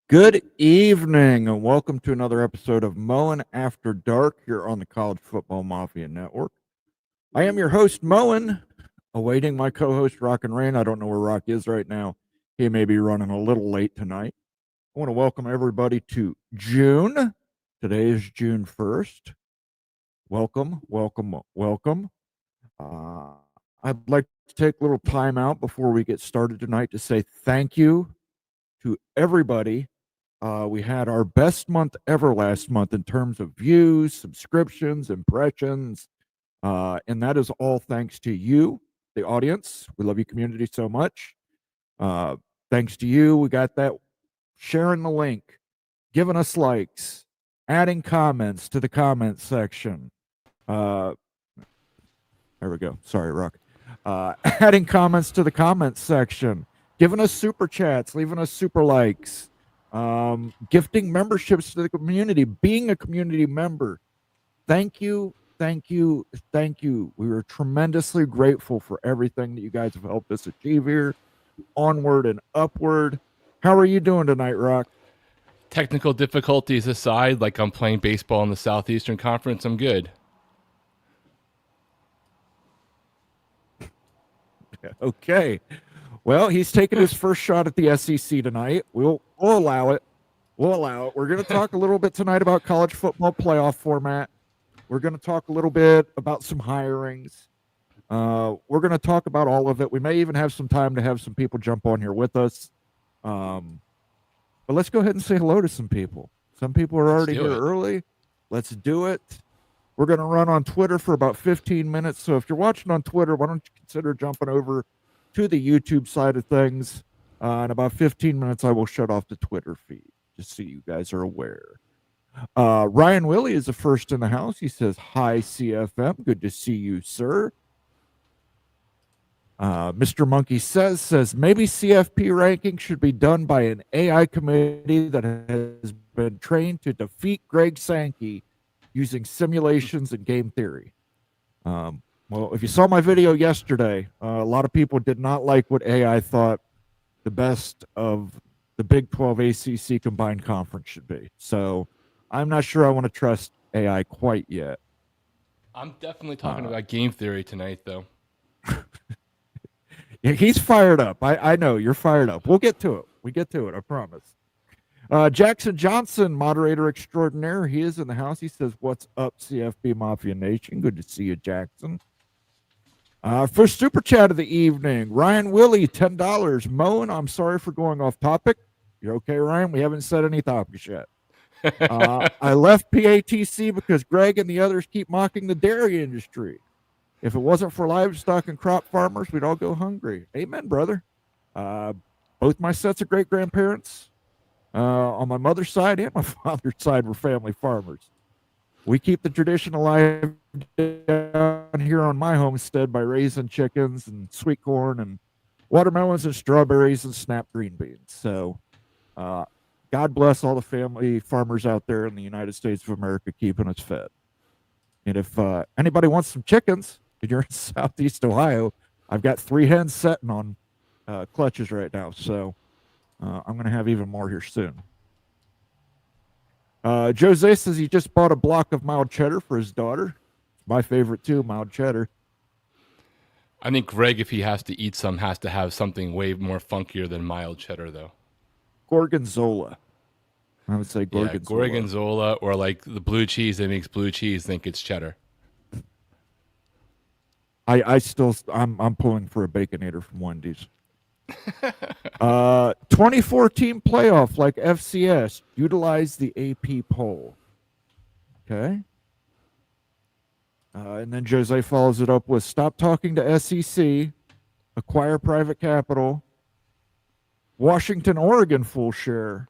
Good evening, and welcome to another episode of Moen After Dark here on the College Football Mafia Network. I am your host, Moen, awaiting my co-host, Rock and Rain. I don't know where Rock is right now. He may be running a little late tonight. I want to welcome everybody to June. Today is June 1st. Welcome, welcome, welcome. I'd like to take a little time out before we get started tonight to say thank you to everybody. We had our best month ever last month in terms of views, subscriptions, impressions, and that is all thanks to you, the audience. We love you, community, so much. Thanks to you, we got that. Sharing the link, giving us likes, adding comments to the comment section. There we go. Sorry, Rock. Adding comments to the comment section, giving us super chats, leaving us super likes. Gifting memberships to the community, being a community member. Thank you, thank you, thank you. We were tremendously grateful for everything that you guys have helped us achieve here. Onward and upward. How are you doing tonight, Rock? Technical difficulties aside, like I'm playing baseball in the Southeastern Conference, I'm good. Okay. Well, he's taking his first shot at the SEC tonight. We'll allow it. We'll allow it. We're going to talk a little bit tonight about college football playoff format. We're going to talk a little bit about some hirings. We're going to talk about all of it. We may even have some time to have some people jump on here with us. But let's go ahead and say hello to some people. Some people are already here early. Let's do it. We're going to run on Twitter for about 15 minutes. So if you're watching on Twitter, why don't you consider jumping over to the YouTube side of things. In about 15 minutes, I will shut off the Twitter feed, just so you guys are aware. Ryan Willie is the first in the house. He says, hi, CFM. Good to see you, sir. Mr. Monkey says, maybe CFP ranking should be done by an AI committee that has been trained to defeat Greg Sankey using simulations and game theory. Well, if you saw my video yesterday, a lot of people did not like what AI thought the best of the Big 12 ACC combined conference should be. So I'm not sure I want to trust AI quite yet. I'm definitely talking about game theory tonight, though. Yeah, he's fired up. I know you're fired up. We'll get to it. We get to it. I promise. Jackson Johnson, moderator extraordinaire. He is in the house. He says, what's up, CFB Mafia Nation? Good to see you, Jackson. First super chat of the evening, Ryan Willie, $10. Moen, I'm sorry for going off topic. You're okay, Ryan? We haven't said any topics yet. I left PATC because Greg and the others keep mocking the dairy industry. If it wasn't for livestock and crop farmers, we'd all go hungry. Amen, brother. Both my sets of great-grandparents on my mother's side and my father's side were family farmers. We keep the tradition alive down here on my homestead by raising chickens and sweet corn and watermelons and strawberries and snap green beans. So God bless all the family farmers out there in the United States of America keeping us fed. And if anybody wants some chickens and you're in Southeast Ohio, I've got 3 hens setting on clutches right now. So I'm going to have even more here soon. Jose says he just bought a block of mild cheddar for his daughter. My favorite too, mild cheddar. I think Greg, if he has to eat some, has to have something way more funkier than mild cheddar, though. Gorgonzola. I would say gorgonzola. Yeah, gorgonzola, or like the blue cheese that makes blue cheese think it's cheddar. I'm pulling for a Baconator from Wendy's. 2014 playoff like FCS. Utilize the AP poll. Okay. And then Jose follows it up with stop talking to SEC, acquire private capital, Washington, Oregon full share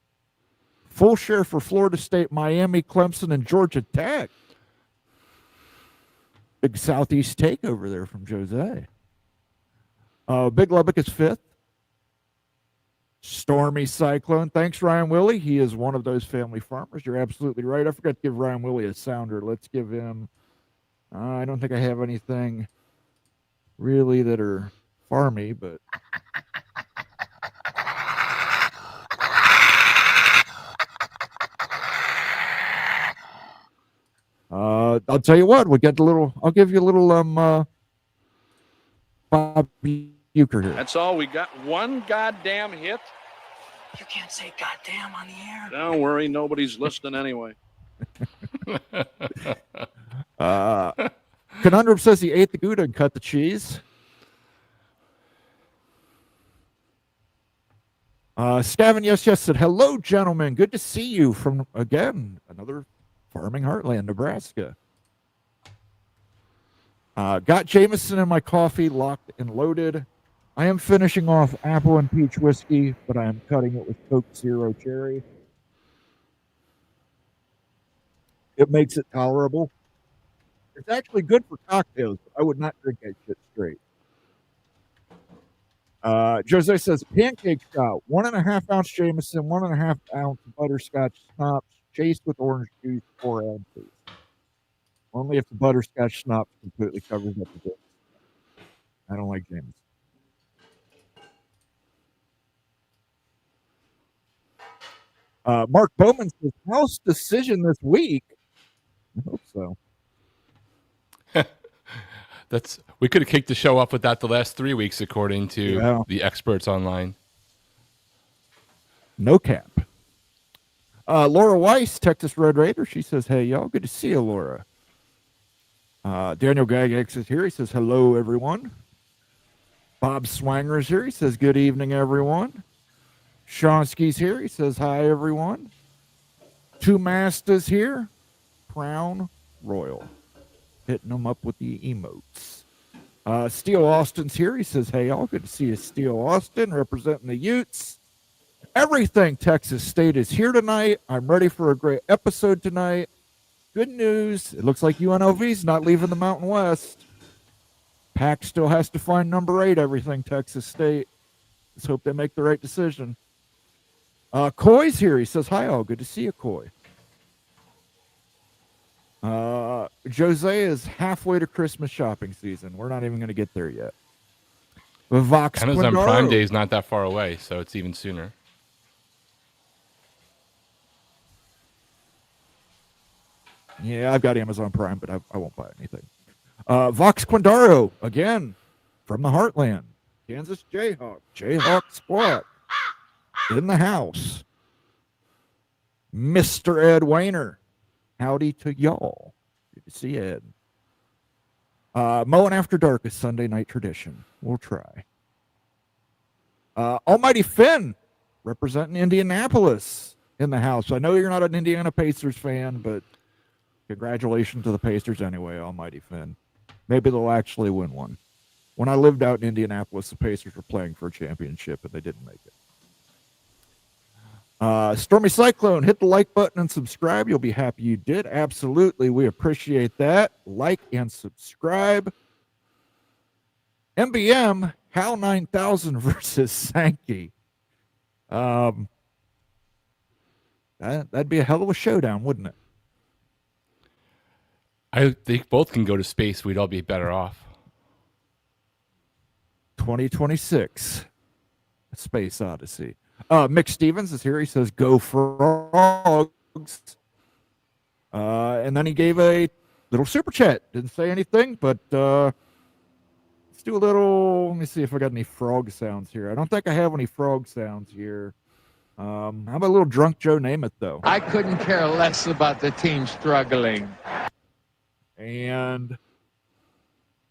for Florida State, Miami, Clemson, and Georgia Tech. Big Southeast takeover there from Jose. Big Lubbock is 5th. Stormy Cyclone. Thanks, Ryan Willie. He is one of those family farmers. You're absolutely right. I forgot to give Ryan Willie a sounder. Let's give him, I don't think I have anything really that are farmy, but I'll tell you what, we'll get a little. I'll give you a little Bob Euchre here. That's all. We got one goddamn hit. You can't say goddamn on the air. Don't worry, nobody's listening anyway. Conundrum says he ate the Gouda and cut the cheese. Scavin, yes, said, hello, gentlemen. Good to see you from, again, another farming heartland, Nebraska. Got Jameson in my coffee, locked and loaded. I am finishing off apple and peach whiskey, but I am cutting it with Coke Zero Cherry. It makes it tolerable. It's actually good for cocktails. I would not drink that shit straight. Jose says, pancake shot, 1.5 ounce Jameson, 1.5 ounce butterscotch schnapps, chased with orange juice, 4 ounces. Only if the butterscotch schnapps completely covers up the drink. I don't like Jameson. Mark Bowman says, house decision this week. I hope so. We could have kicked the show off with that the last 3 weeks, according to the experts online. No cap. Laura Weiss, Texas Red Raider. She says, hey, y'all. Good to see you, Laura. Daniel Gagax is here. He says, hello, everyone. Bob Swanger is here. He says, good evening, everyone. Shonsky's here. He says, hi, everyone. Two Mastas here. Crown Royal. Hitting them up with the emotes. Steele Austin's here. He says, hey, y'all. Good to see you, Steele Austin, representing the Utes. Everything Texas State is here tonight. I'm ready for a great episode tonight. Good news. It looks like UNLV's not leaving the Mountain West. Pack still has to find number 8, everything Texas State. Let's hope they make the right decision. Coy's here. He says, hi, all. Good to see you, Coy. Jose is halfway to Christmas shopping season. We're not even going to get there yet. Vox Amazon Quindaro. Prime Day is not that far away, so it's even sooner. Yeah, I've got Amazon Prime, but I won't buy anything. Vox Quindaro, again, from the Heartland. Kansas Jayhawk. Jayhawk squad. In the house. Mr. Ed Weiner. Howdy to y'all. Good to see Ed. Mowing After Dark is Sunday night tradition. We'll try. Almighty Finn, representing Indianapolis in the house. I know you're not an Indiana Pacers fan, but congratulations to the Pacers anyway, Almighty Finn. Maybe they'll actually win one. When I lived out in Indianapolis, the Pacers were playing for a championship, and they didn't make it. Stormy Cyclone, hit the like button and subscribe. You'll be happy you did. Absolutely. We appreciate that. Like and subscribe. MBM, Hal 9000 versus Sankey. That'd be a hell of a showdown, wouldn't it? I think both can go to space. We'd all be better off. 2026. Space Odyssey. Mick Stevens is here. He says, go Frogs. And then he gave a little super chat. Didn't say anything, but let's do a little. Let me see if I got any frog sounds here. I don't think I have any frog sounds here. How about a little drunk Joe Namath, though? I couldn't care less about the team struggling. And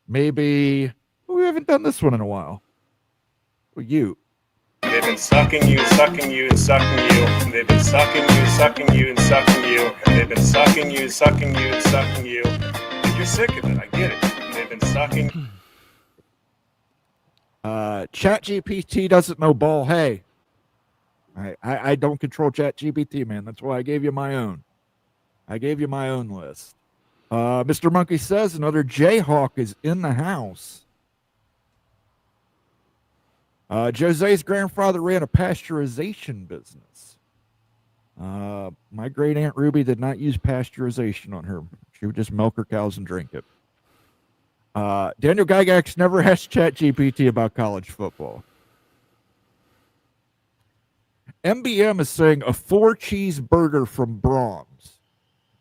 maybe we haven't done this one in a while. Well, you. They've been sucking you, sucking you, and sucking you. They've been sucking you, sucking you, and sucking you. They've been sucking you, sucking you, and sucking you. And you're sick of it. I get it. They've been sucking. ChatGPT doesn't know ball. Hey, I don't control ChatGPT, man. That's why I gave you my own. I gave you my own list. Mr. Monkey says another Jayhawk is in the house. Jose's grandfather ran a pasteurization business. My great Aunt Ruby did not use pasteurization on her. She would just milk her cows and drink it. Daniel Gygax never asked ChatGPT about college football. MBM is saying a 4-cheese burger from Brahms.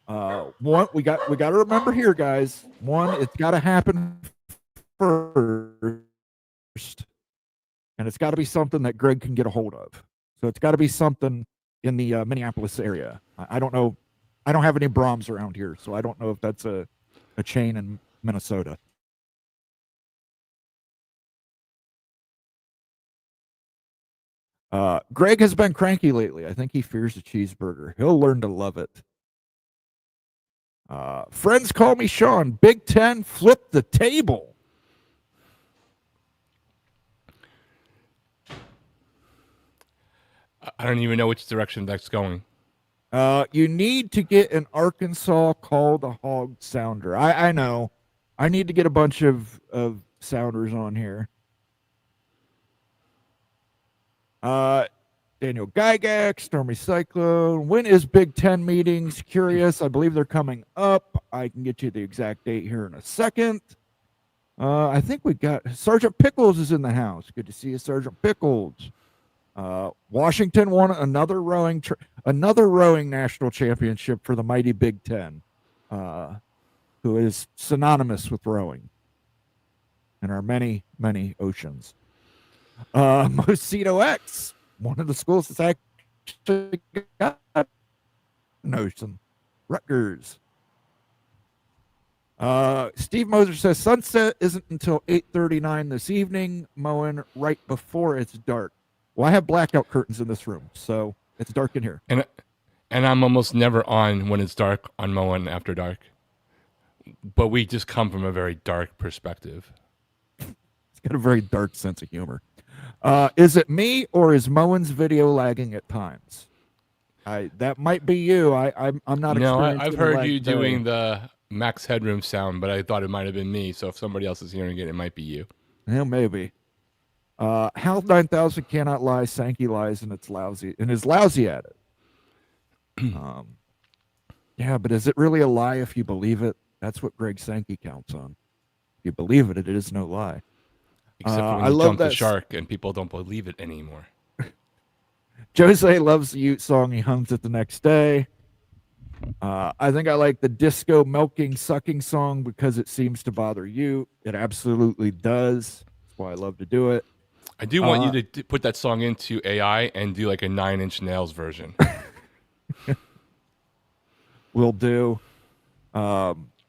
One, we got to remember here, guys. One, it's got to happen first, and it's got to be something that Greg can get a hold of. So it's got to be something in the Minneapolis area. I don't know. I don't have any Brahms around here, so I don't know if that's a chain in Minnesota. Greg has been cranky lately. I think he fears a cheeseburger. He'll learn to love it. Friends call me Sean. Big Ten flipped the table. I don't even know which direction that's going. You need to get an Arkansas call the hog sounder. I know. I need to get a bunch of sounders on here. Daniel Gygax, Stormy Cyclone. When is Big Ten meetings? Curious. I believe they're coming up. I can get you the exact date here in a second. I think we got Sergeant Pickles is in the house. Good to see you, Sergeant Pickles. Washington won another rowing national championship for the mighty Big Ten, who is synonymous with rowing in our many, many oceans. Mosquito X, one of the schools that's actually got an ocean. Rutgers. Steve Moser says sunset isn't until 8:39 this evening, mowing right before it's dark. Well, I have blackout curtains in this room, so it's dark in here. And I'm almost never on when it's dark on mowing after dark. But we just come from a very dark perspective. It's got a very dark sense of humor. Is it me or is Moen's video lagging at times? That might be you. I'm not. No, I've heard you doing the Max Headroom sound, but I thought it might have been me. So if somebody else is hearing it, it might be you. Yeah, maybe. Hal 9000 cannot lie. Sankey lies and it's lousy and is lousy at it. Yeah, but is it really a lie if you believe it? That's what Greg Sankey counts on. If you believe it, it is no lie. Except for when I you love jump the that shark and people don't believe it anymore. Jose loves the Ute song. He hums it the next day. I think I like the disco milking sucking song because it seems to bother you. It absolutely does. That's why I love to do it. I do want you to put that song into AI and do like a 9 Inch Nails version. Will do.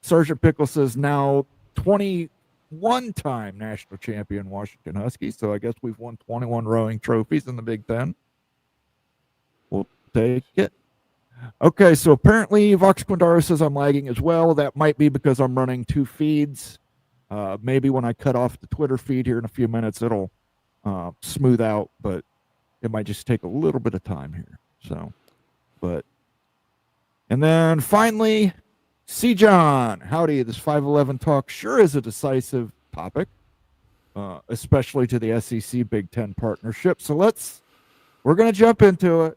Sergeant Pickle says now 21-time national champion Washington Huskies. So I guess we've won 21 rowing trophies in the Big Ten. We'll take it. Okay, so apparently Vox Quindaro says I'm lagging as well. That might be because I'm running 2 feeds. Maybe when I cut off the Twitter feed here in a few minutes, it'll smooth out, but it might just take a little bit of time here. So, and then finally, C. John, howdy. This 511 talk sure is a decisive topic, especially to the SEC Big Ten partnership. So we're going to jump into it.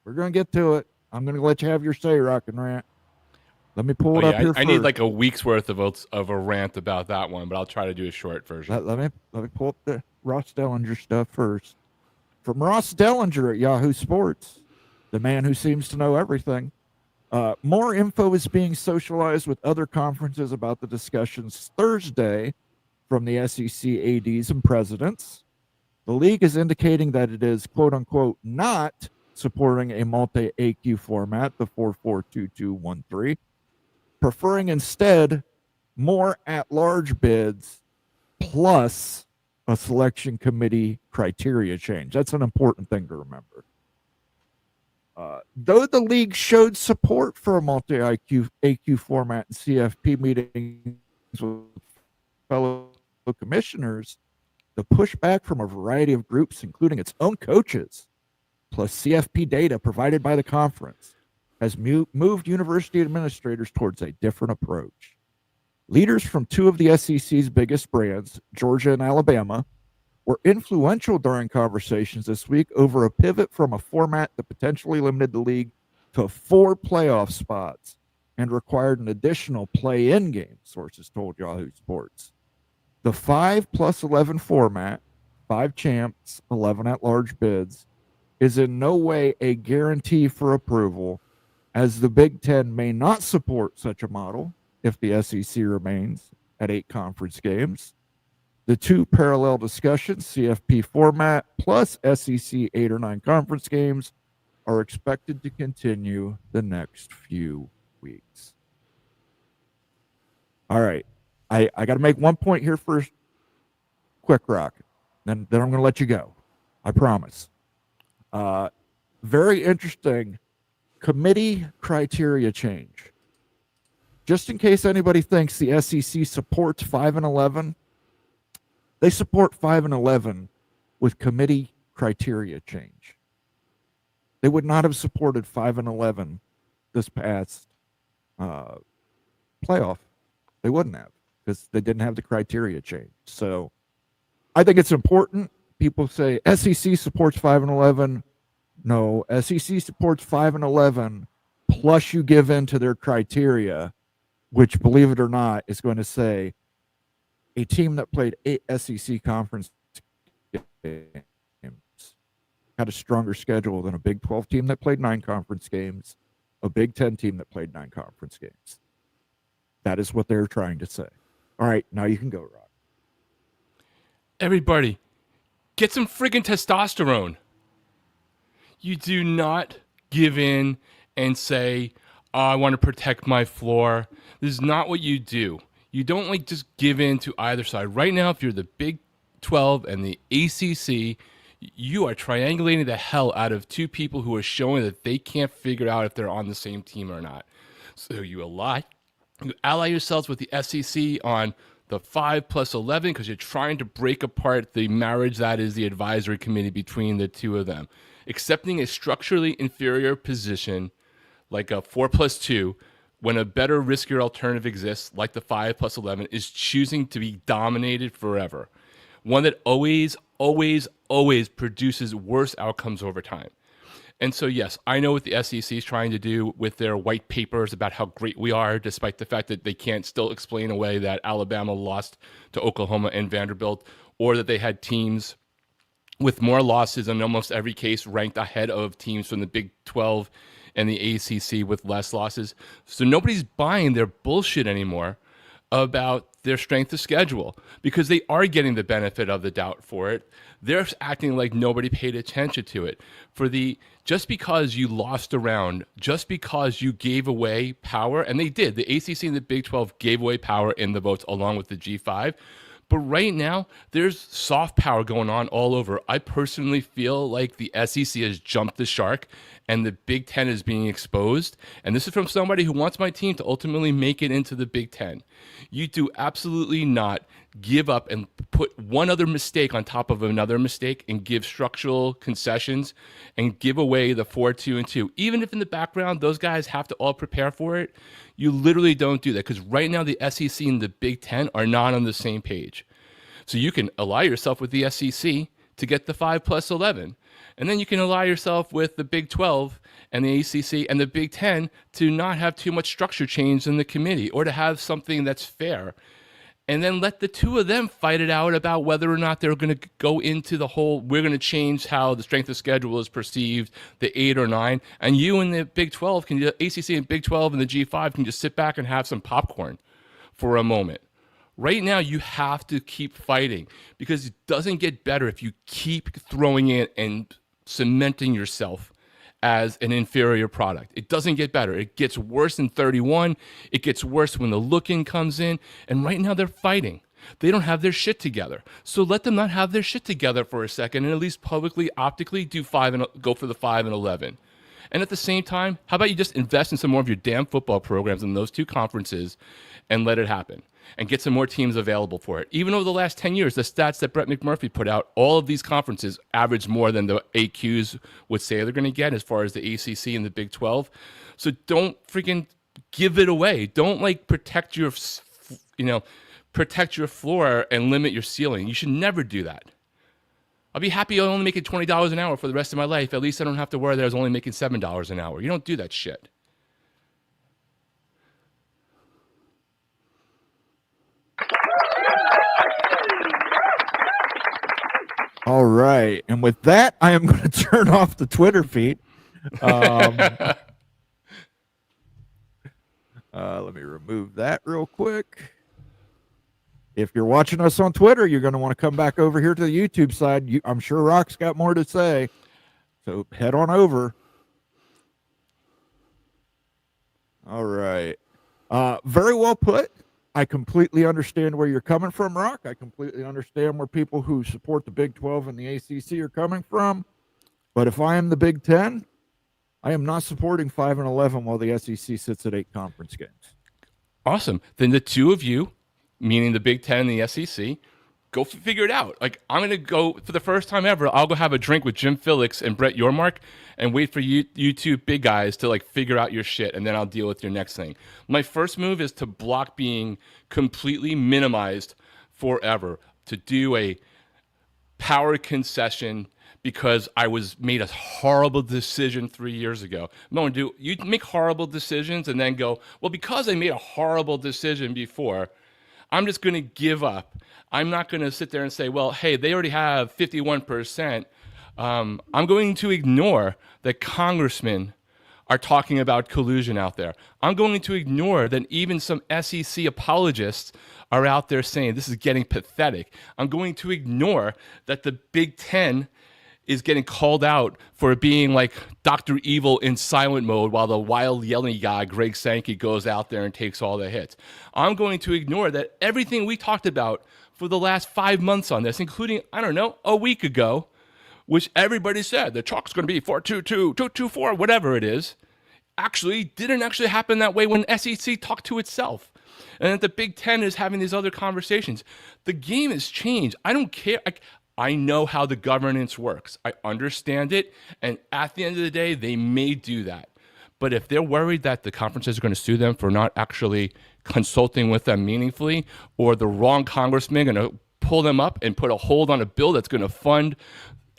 We're going to get to it. I'm going to let you have your say, Rock and Rant. Let me pull it up here I first. need like a week's worth of a rant about that one, but I'll try to do a short version. Let me pull up the Ross Dellinger stuff first. From Ross Dellinger at Yahoo Sports, the man who seems to know everything. More info is being socialized with other conferences about the discussions Thursday from the SEC ADs and presidents. The league is indicating that it is, quote unquote, not supporting a multi-AQ format, the 4-4-2-2-1-3, preferring instead more at-large bids plus a selection committee criteria change. That's an important thing to remember. Though the league showed support for a multi-AQ format in CFP meetings with fellow commissioners, the pushback from a variety of groups, including its own coaches, plus CFP data provided by the conference, has moved university administrators towards a different approach. Leaders from 2 of the SEC's biggest brands, Georgia and Alabama, were influential during conversations this week over a pivot from a format that potentially limited the league to 4 playoff spots and required an additional play-in game, sources told Yahoo Sports. The 5+11 format, 5 champs, 11 at-large bids, is in no way a guarantee for approval as the Big Ten may not support such a model if the SEC remains at 8 conference games. The 2 parallel discussions, CFP format plus SEC 8 or 9 conference games, are expected to continue the next few weeks. All right. I got to make one point here first, quick, Rock. Then I'm going to let you go. I promise. Very interesting committee criteria change. Just in case anybody thinks the SEC supports 5 and 11, they support 5 and 11 with committee criteria change. They would not have supported 5 and 11 this past playoff. They wouldn't have, because they didn't have the criteria change. So I think it's important. People say SEC supports 5 and 11. No, SEC supports 5 and 11, plus you give in to their criteria, which, believe it or not, is going to say a team that played 8 SEC conference games had a stronger schedule than a Big 12 team that played 9 conference games, a Big 10 team that played 9 conference games. That is what they're trying to say. All right, now you can go, Rob. Everybody, get some friggin' testosterone. You do not give in and say, oh, I want to protect my floor. This is not what you do. You don't just give in to either side. Right now, if you're the Big 12 and the ACC, you are triangulating the hell out of 2 people who are showing that they can't figure out if they're on the same team or not. So you ally yourselves with the SEC on the 5 plus 11 because you're trying to break apart the marriage that is the advisory committee between the 2 of them. Accepting a structurally inferior position like a 4 plus 2 when a better, riskier alternative exists, like the 5 plus 11, is choosing to be dominated forever. One that always, always, always produces worse outcomes over time. And so, yes, I know what the SEC is trying to do with their white papers about how great we are, despite the fact that they can't still explain away that Alabama lost to Oklahoma and Vanderbilt, or that they had teams with more losses in almost every case ranked ahead of teams from the Big 12 and the ACC with less losses. So nobody's buying their bullshit anymore about their strength of schedule because they are getting the benefit of the doubt for it. They're acting like nobody paid attention to it. Just because you lost a round, just because you gave away power, and they did. The ACC and the Big 12 gave away power in the votes along with the G5. But right now, there's soft power going on all over. I personally feel like the SEC has jumped the shark and the Big Ten is being exposed. And this is from somebody who wants my team to ultimately make it into the Big Ten. You do absolutely not give up and put one other mistake on top of another mistake and give structural concessions and give away the 4-2-2. Even if in the background, those guys have to all prepare for it, you literally don't do that because right now the SEC and the Big Ten are not on the same page. So you can ally yourself with the SEC to get the 5 plus 11. And then you can ally yourself with the Big 12 and the ACC and the Big 10 to not have too much structure change in the committee or to have something that's fair. And then let the 2 of them fight it out about whether or not they're going to go into the whole, we're going to change how the strength of schedule is perceived, the 8 or 9. And you and the Big 12, ACC and Big 12 and the G5 can just sit back and have some popcorn for a moment. Right now, you have to keep fighting because it doesn't get better if you keep throwing in and cementing yourself as an inferior product. It doesn't get better. It gets worse in 31. It gets worse when the look-in comes in. And right now, they're fighting. They don't have their shit together. So let them not have their shit together for a second and at least publicly, optically, go for the 5 and 11. And at the same time, how about you just invest in some more of your damn football programs in those 2 conferences and let it happen and get some more teams available for it. Even over the last 10 years, the stats that Brett McMurphy put out, all of these conferences average more than the AQs would say they're going to get as far as the ACC and the Big 12. So don't freaking give it away. Don't protect your floor and limit your ceiling. You should never do that. I'll be happy only making $20 an hour for the rest of my life. At least I don't have to worry that I was only making $7 an hour. You don't do that shit. All right. And with that, I am going to turn off the Twitter feed. Let me remove that real quick. If you're watching us on Twitter, you're going to want to come back over here to the YouTube side. I'm sure Rock's got more to say. So head on over. All right. Very well put. I completely understand where you're coming from, Rock. I completely understand where people who support the Big 12 and the ACC are coming from. But if I am the Big 10, I am not supporting 5 and 11 while the SEC sits at 8 conference games. Awesome. Then the two of you, meaning the Big 10 and the SEC, go figure it out. Like, I'm going to go, for the first time ever, I'll go have a drink with Jim Phillips and Brett Yormark and wait for you two big guys to, like, figure out your shit, and then I'll deal with your next thing. My first move is to block being completely minimized forever, to do a power concession because I was made a horrible decision 3 years ago. No, you make horrible decisions and then go, well, because I made a horrible decision before, I'm just going to give up. I'm not going to sit there and say, well, hey, they already have 51%. I'm going to ignore that congressmen are talking about collusion out there. I'm going to ignore that even some SEC apologists are out there saying this is getting pathetic. I'm going to ignore that the Big Ten is getting called out for being like Dr. Evil in silent mode while the wild yelling guy, Greg Sankey, goes out there and takes all the hits. I'm going to ignore that everything we talked about for the last 5 months on this, including, I don't know, a week ago, which everybody said the chalk's going to be 4-2-2, 2-2-4, whatever it is, didn't actually happen that way when SEC talked to itself. And that the Big Ten is having these other conversations. The game has changed. I don't care. I know how the governance works. I understand it. And at the end of the day, they may do that. But if they're worried that the conferences are going to sue them for not actually consulting with them meaningfully, or the wrong congressman going to pull them up and put a hold on a bill that's going to fund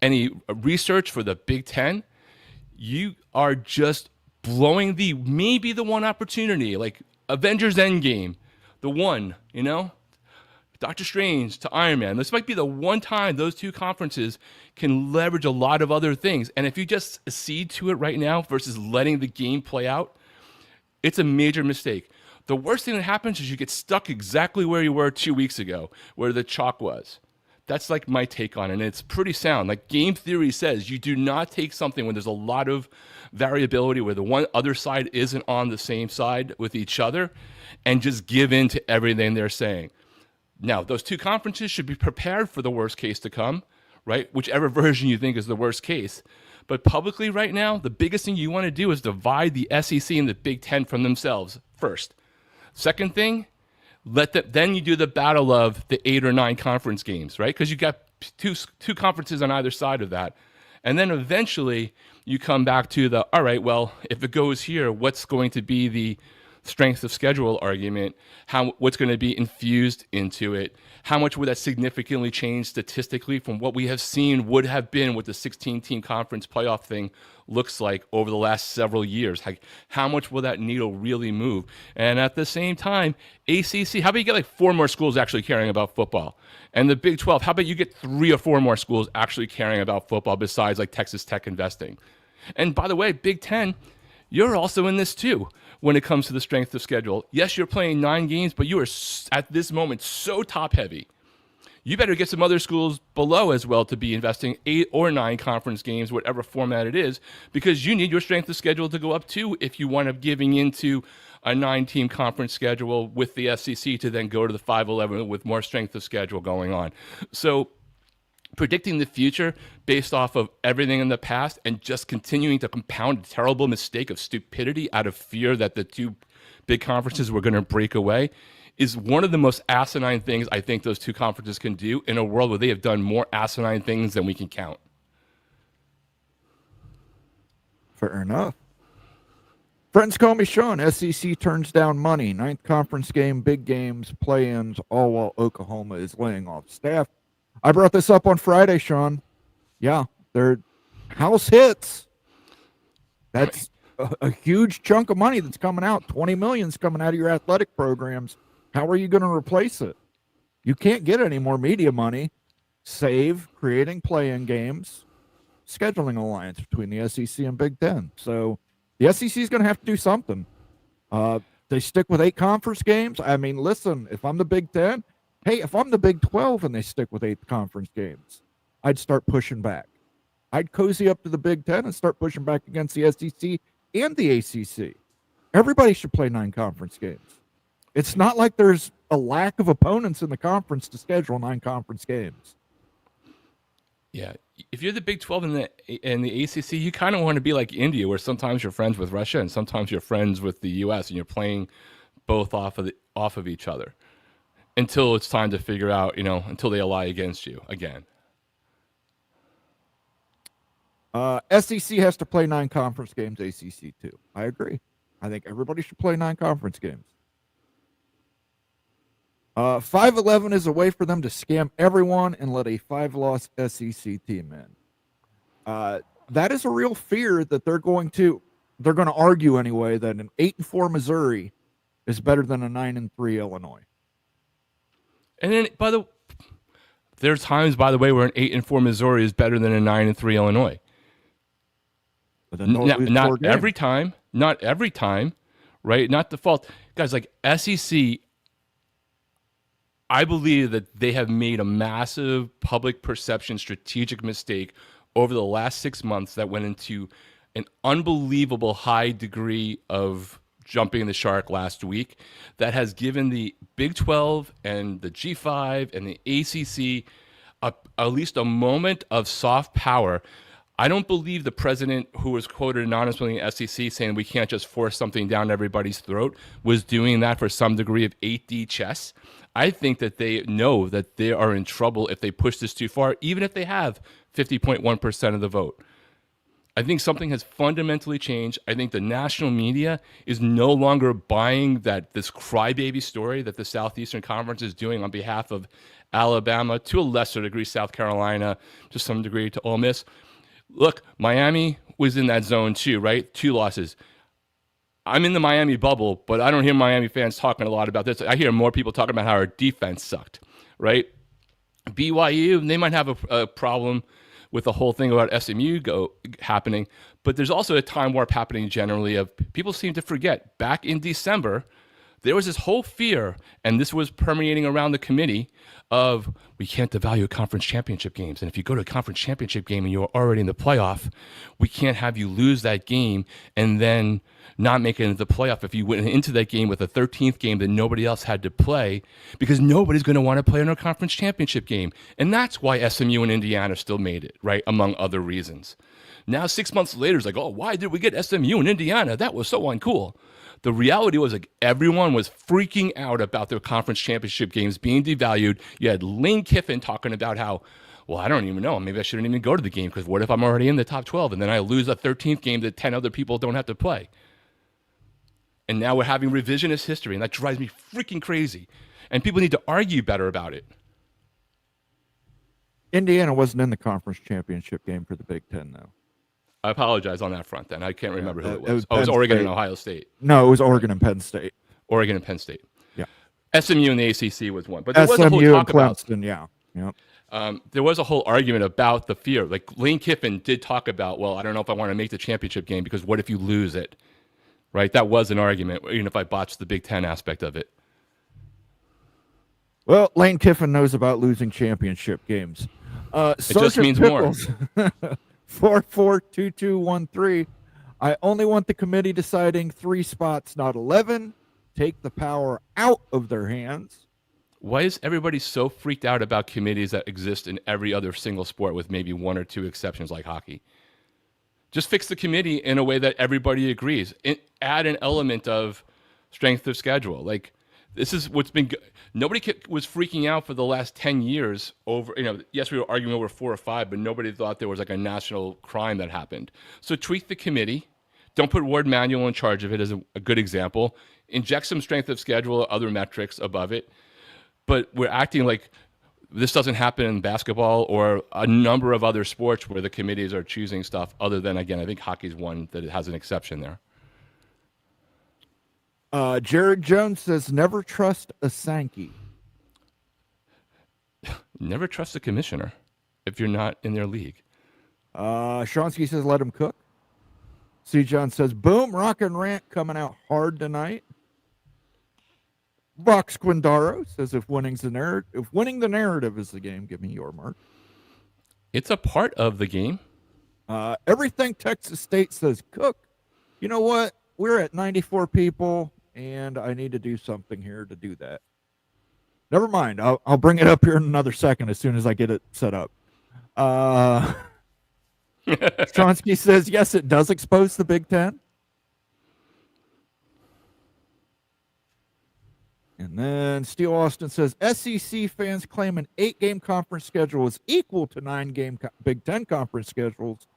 any research for the Big Ten, you are just blowing maybe the one opportunity, like Avengers Endgame, the one, Doctor Strange to Iron Man. This might be the one time those two conferences can leverage a lot of other things. And if you just accede to it right now versus letting the game play out, it's a major mistake. The worst thing that happens is you get stuck exactly where you were 2 weeks ago, where the chalk was. That's like my take on it, and it's pretty sound. Like game theory says, you do not take something when there's a lot of variability, where the one other side isn't on the same side with each other, and just give in to everything they're saying. Now, those two conferences should be prepared for the worst case to come, right? Whichever version you think is the worst case. But publicly right now, the biggest thing you want to do is divide the SEC and the Big Ten from themselves first. Second thing, then you do the battle of the 8 or 9 conference games, right? Because you got two conferences on either side of that. And then eventually you come back to all right, well, if it goes here, what's going to be the strength of schedule argument? What's going to be infused into it? How much would that significantly change statistically from what we have seen would have been what the 16-team conference playoff thing looks like over the last several years? How much will that needle really move? And at the same time, ACC, how about you get like 4 more schools actually caring about football? And the Big 12, how about you get 3 or 4 more schools actually caring about football besides like Texas Tech investing? And by the way, Big 10, you're also in this too when it comes to the strength of schedule. Yes, you're playing 9 games, but you are at this moment so top heavy. You better get some other schools below as well to be investing 8 or 9 conference games, whatever format it is, because you need your strength of schedule to go up too if you wind up giving into a 9-team conference schedule with the SEC to then go to the 5-11 with more strength of schedule going on. So predicting the future based off of everything in the past and just continuing to compound a terrible mistake of stupidity out of fear that the 2 big conferences were going to break away is one of the most asinine things I think those 2 conferences can do in a world where they have done more asinine things than we can count. Fair enough. Friends call me Sean. SEC turns down money. 9th conference game, big games, play-ins, all while Oklahoma is laying off staff. I brought this up on Friday, Sean. Yeah, their house hits. That's a huge chunk of money that's coming out. $20 million is coming out of your athletic programs. How are you going to replace it? You can't get any more media money, save creating play-in games, scheduling alliance between the SEC and Big Ten. So the SEC is going to have to do something. They stick with 8 conference games. I mean, listen, if I'm the Big Ten, hey, if I'm the Big 12 and they stick with 8 conference games, I'd start pushing back. I'd cozy up to the Big Ten and start pushing back against the SEC and the ACC. Everybody should play 9 conference games. It's not like there's a lack of opponents in the conference to schedule 9 conference games. Yeah, if you're the Big 12 and the ACC, you kind of want to be like India, where sometimes you're friends with Russia and sometimes you're friends with the U.S. and you're playing both off of each other until it's time to figure out, until they ally against you again. SEC has to play 9 conference games. ACC too. I agree. I think everybody should play 9 conference games. 5-11 is a way for them to scam everyone and let a 5-loss SEC team in. That is a real fear that they're going to argue anyway that an 8-4 Missouri is better than a 9-3 Illinois. And then there's times, by the way, where an 8-4 Missouri is better than a 9-3 Illinois. But then Not every time, right? Not default. Guys, like SEC, I believe that they have made a massive public perception strategic mistake over the last 6 months that went into an unbelievable high degree of jumping the shark last week that has given the Big 12 and the G5 and the ACC at least a moment of soft power. I don't believe the president, who was quoted anonymously in the SEC saying we can't just force something down everybody's throat, was doing that for some degree of 8D chess. I think that they know that they are in trouble if they push this too far, even if they have 50.1% of the vote. I think something has fundamentally changed. I think the national media is no longer buying this crybaby story that the Southeastern Conference is doing on behalf of Alabama, to a lesser degree South Carolina, to some degree to Ole Miss. Look, Miami was in that zone too, right? 2 losses. I'm in the Miami bubble, but I don't hear Miami fans talking a lot about this. I hear more people talking about how our defense sucked, right? BYU, they might have a problem with the whole thing about SMU happening, but there's also a time warp happening generally of people seem to forget. Back in December, there was this whole fear, and this was permeating around the committee, of we can't devalue conference championship games. And if you go to a conference championship game and you're already in the playoff, we can't have you lose that game and then not make it into the playoff if you went into that game with a 13th game that nobody else had to play, because nobody's going to want to play in a conference championship game. And that's why SMU and Indiana still made it, right, among other reasons. Now, 6 months later, it's like, oh, why did we get SMU and Indiana? That was so uncool. The reality was, like, everyone was freaking out about their conference championship games being devalued. You had Lane Kiffin talking about how, well, I don't even know. Maybe I shouldn't even go to the game because what if I'm already in the top 12 and then I lose a 13th game that 10 other people don't have to play? And now we're having revisionist history, and that drives me freaking crazy. And people need to argue better about it. Indiana wasn't in the conference championship game for the Big Ten, though. I apologize on that front then. I can't remember who it was. It was Oregon and Ohio State. No, it was Oregon and Penn State. Oregon and Penn State. Yeah. SMU and the ACC was one. But there was a whole SMU talk and Clemson, yeah. There was a whole argument about the fear. Like Lane Kiffin did talk about, well, I don't know if I want to make the championship game because what if you lose it? Right? That was an argument, even if I botched the Big Ten aspect of it. Well, Lane Kiffin knows about losing championship games. It just means Pickles, more. 442213. I only want the committee deciding 3 spots, not 11. Take the power out of their hands. Why is everybody so freaked out about committees that exist in every other single sport with maybe 1 or 2 exceptions like hockey? Just fix the committee in a way that everybody agrees. Add an element of strength of schedule. Like, this is what's been nobody was freaking out for the last 10 years over, yes, we were arguing over 4 or 5, but nobody thought there was like a national crime that happened. So tweak the committee. Don't put Ward Manuel in charge of it as a good example. Inject some strength of schedule or other metrics above it. But we're acting like this doesn't happen in basketball or a number of other sports where the committees are choosing stuff other than, again, I think hockey's one that has an exception there. Jared Jones says, never trust a Sankey. Never trust a commissioner if you're not in their league. Shonsky says, let him cook. C. John says, boom, rock and rant coming out hard tonight. Vox Quindaro says if winning the narrative is the game, give me your mark. It's a part of the game. Everything Texas State says cook. You know what? We're at 94 people, and I need to do something here to do that. Never mind. I'll bring it up here in another second as soon as I get it set up. Stronsky says, yes, it does expose the Big Ten. And then Steel Austin says, SEC fans claim an 8-game conference schedule is equal to 9-game Big Ten conference schedules,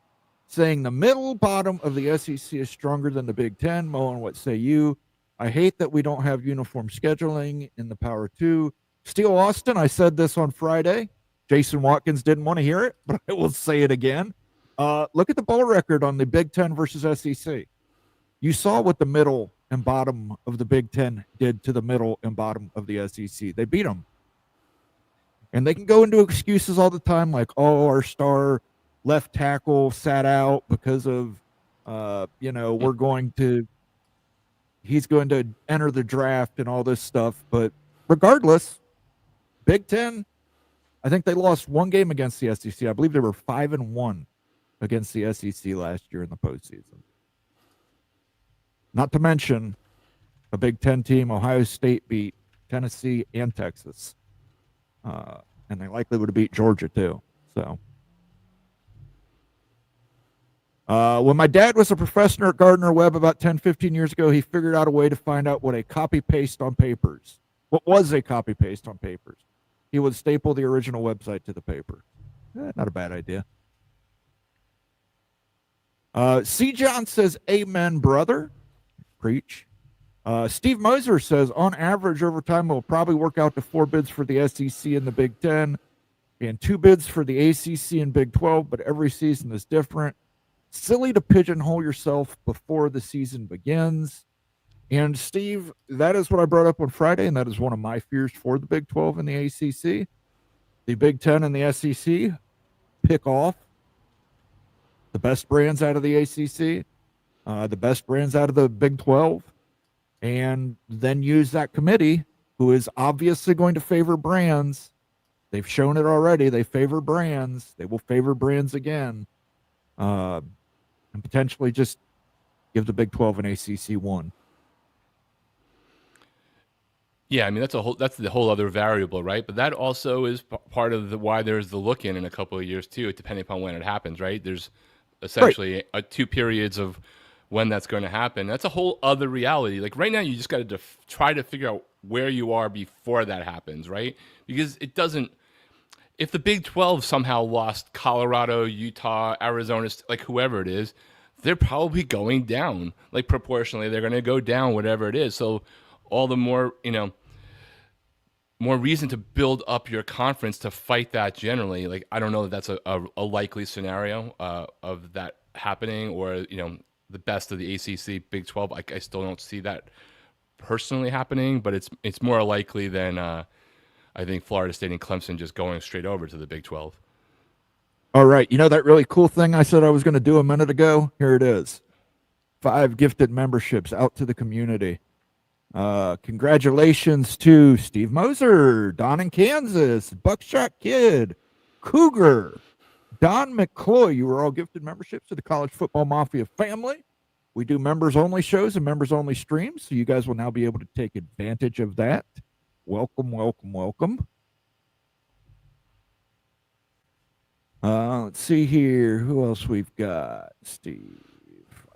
saying the middle bottom of the SEC is stronger than the Big Ten. Moen, what say you? I hate that we don't have uniform scheduling in the Power 2. Steel Austin, I said this on Friday. Jason Watkins didn't want to hear it, but I will say it again. Look at the bowl record on the Big Ten versus SEC. You saw what the middle and bottom of the Big Ten did to the middle and bottom of the SEC. They beat them. And they can go into excuses all the time like, oh, our star left tackle sat out because of, he's going to enter the draft and all this stuff. But regardless, Big Ten, I think they lost one game against the SEC. I believe they were 5-1 against the SEC last year in the postseason. Not to mention a Big Ten team, Ohio State beat Tennessee and Texas. And they likely would have beat Georgia too. So when my dad was a professor at Gardner Webb about 10, 15 years ago, he figured out a way to find out what was a copy-paste on papers. He would staple the original website to the paper. Not a bad idea. C. John says, amen, brother. Preach. Steve Moser says, on average, over time, we'll probably work out to 4 bids for the SEC and the Big Ten and 2 bids for the ACC and Big 12, but every season is different. Silly to pigeonhole yourself before the season begins. And Steve, that is what I brought up on Friday, and that is one of my fears for the Big 12 and the ACC. The Big 10 and the SEC pick off the best brands out of the ACC, the best brands out of the Big 12, and then use that committee, who is obviously going to favor brands. They've shown it already. They favor brands. They will favor brands again. And potentially just give the Big 12 and ACC one. Yeah, I mean that's the whole other variable, right? But that also is part of why there's the look in a couple of years too, depending upon when it happens, right? There's essentially 2 periods of when that's going to happen. That's a whole other reality. Like right now, you just got to try to figure out where you are before that happens, right? Because it doesn't. If the Big 12 somehow lost Colorado, Utah, Arizona, like whoever it is, they're probably going down. Like proportionally, they're going to go down, whatever it is. So all the more, more reason to build up your conference to fight that generally. Like, I don't know that that's a likely scenario of that happening, or, the best of the ACC, Big 12. I still don't see that personally happening, but it's more likely than I think Florida State and Clemson just going straight over to the Big 12. All right. That really cool thing I said I was going to do a minute ago? Here it is. 5 gifted memberships out to the community. Congratulations to Steve Moser, Don in Kansas, Buckshot Kid, Cougar, Don McCloy. You were all gifted memberships to the College Football Mafia family. We do members-only shows and members-only streams, so you guys will now be able to take advantage of that. Welcome, welcome, welcome. Let's see here. Who else we've got? Steve.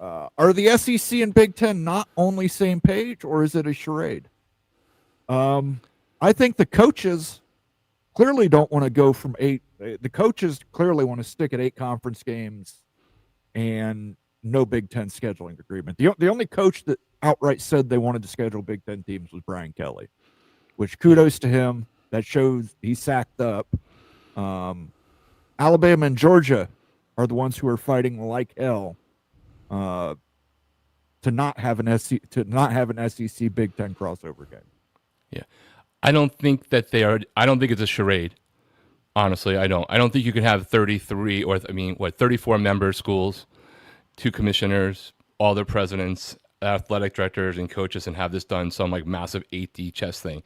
Are the SEC and Big Ten not only same page, or is it a charade? I think the coaches clearly don't want to go from 8. The coaches clearly want to stick at 8 conference games and no Big Ten scheduling agreement. The only coach that outright said they wanted to schedule Big Ten teams was Brian Kelly, which kudos to him. That shows he sacked up. Alabama and Georgia are the ones who are fighting like hell to not have an SEC Big Ten crossover game. Yeah, I don't think that they are. I don't think it's a charade. Honestly, I don't. I don't think you can have 34 member schools, 2 commissioners, all their presidents, athletic directors and coaches and have this done some like massive 8D chess thing.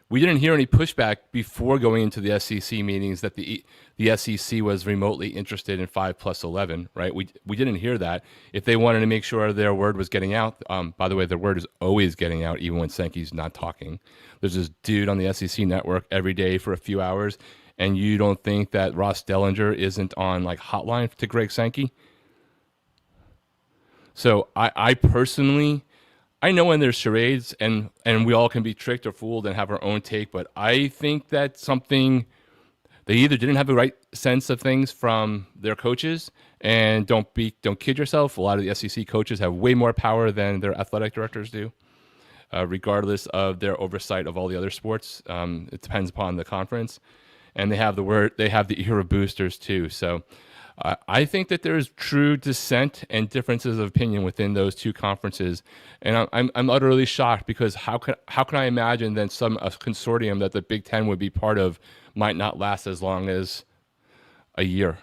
We didn't hear any pushback before going into the SEC meetings that the SEC was remotely interested in 5+11, right? We didn't hear that. If they wanted to make sure their word was getting out, by the way, their word is always getting out, even when Sankey's not talking. There's this dude on the SEC network every day for a few hours, and you don't think that Ross Dellinger isn't on like hotline to Greg Sankey? So I personally, I know when there's charades and we all can be tricked or fooled and have our own take, but I think that something, they either didn't have the right sense of things from their coaches, and don't kid yourself. A lot of the SEC coaches have way more power than their athletic directors do, regardless of their oversight of all the other sports. It depends upon the conference, and they have the ear of boosters too. So I think that there's true dissent and differences of opinion within those two conferences, and I'm utterly shocked, because how can I imagine then a consortium that the Big Ten would be part of might not last as long as a year?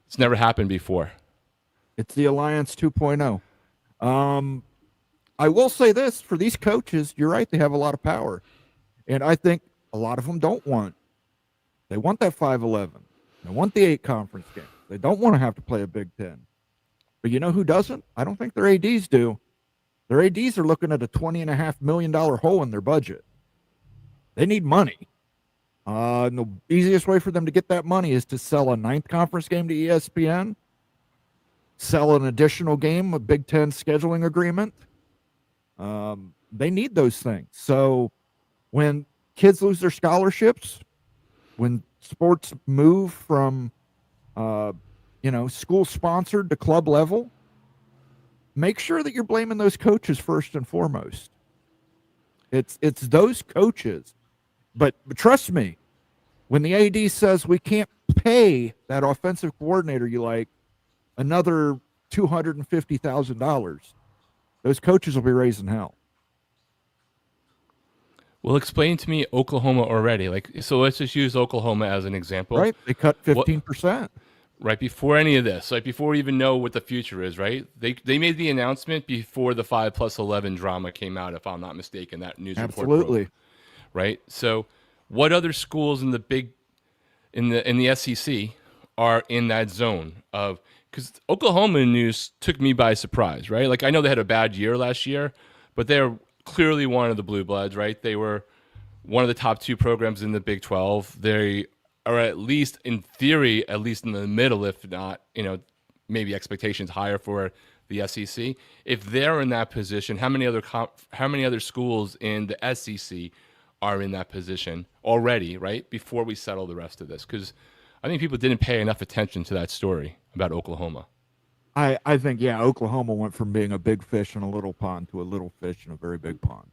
It's never happened before. It's the Alliance 2.0. I will say this, for these coaches, you're right, they have a lot of power, and I think a lot of them they want that 5-11. They want the 8 conference games. They don't want to have to play a Big Ten. But you know who doesn't? I don't think their ADs do. Their ADs are looking at a $20.5 million hole in their budget. They need money. And the easiest way for them to get that money is to sell a 9th conference game to ESPN, sell an additional game, a Big Ten scheduling agreement. They need those things. So when kids lose their scholarships, when sports move from school sponsored to club level, make sure that you're blaming those coaches first and foremost. It's those coaches. But trust me, when the AD says we can't pay that offensive coordinator you like another $250,000, those coaches will be raising hell. Well, explain to me Oklahoma already. So let's just use Oklahoma as an example. Right? They cut 15%. Right before any of this, like before we even know what the future is, right? They made the announcement before the 5+11 drama came out, if I'm not mistaken, that news report. Absolutely. Right? So what other schools in the SEC are in that zone of, because Oklahoma news took me by surprise, right? Like, I know they had a bad year last year, but they're clearly one of the Blue Bloods, right? They were one of the top 2 programs in the Big 12. They are at least in theory, at least in the middle, if not, maybe expectations higher for the SEC. If they're in that position, how many other schools in the SEC are in that position already, right? Before we settle the rest of this, because I think people didn't pay enough attention to that story about Oklahoma. I think, Oklahoma went from being a big fish in a little pond to a little fish in a very big pond.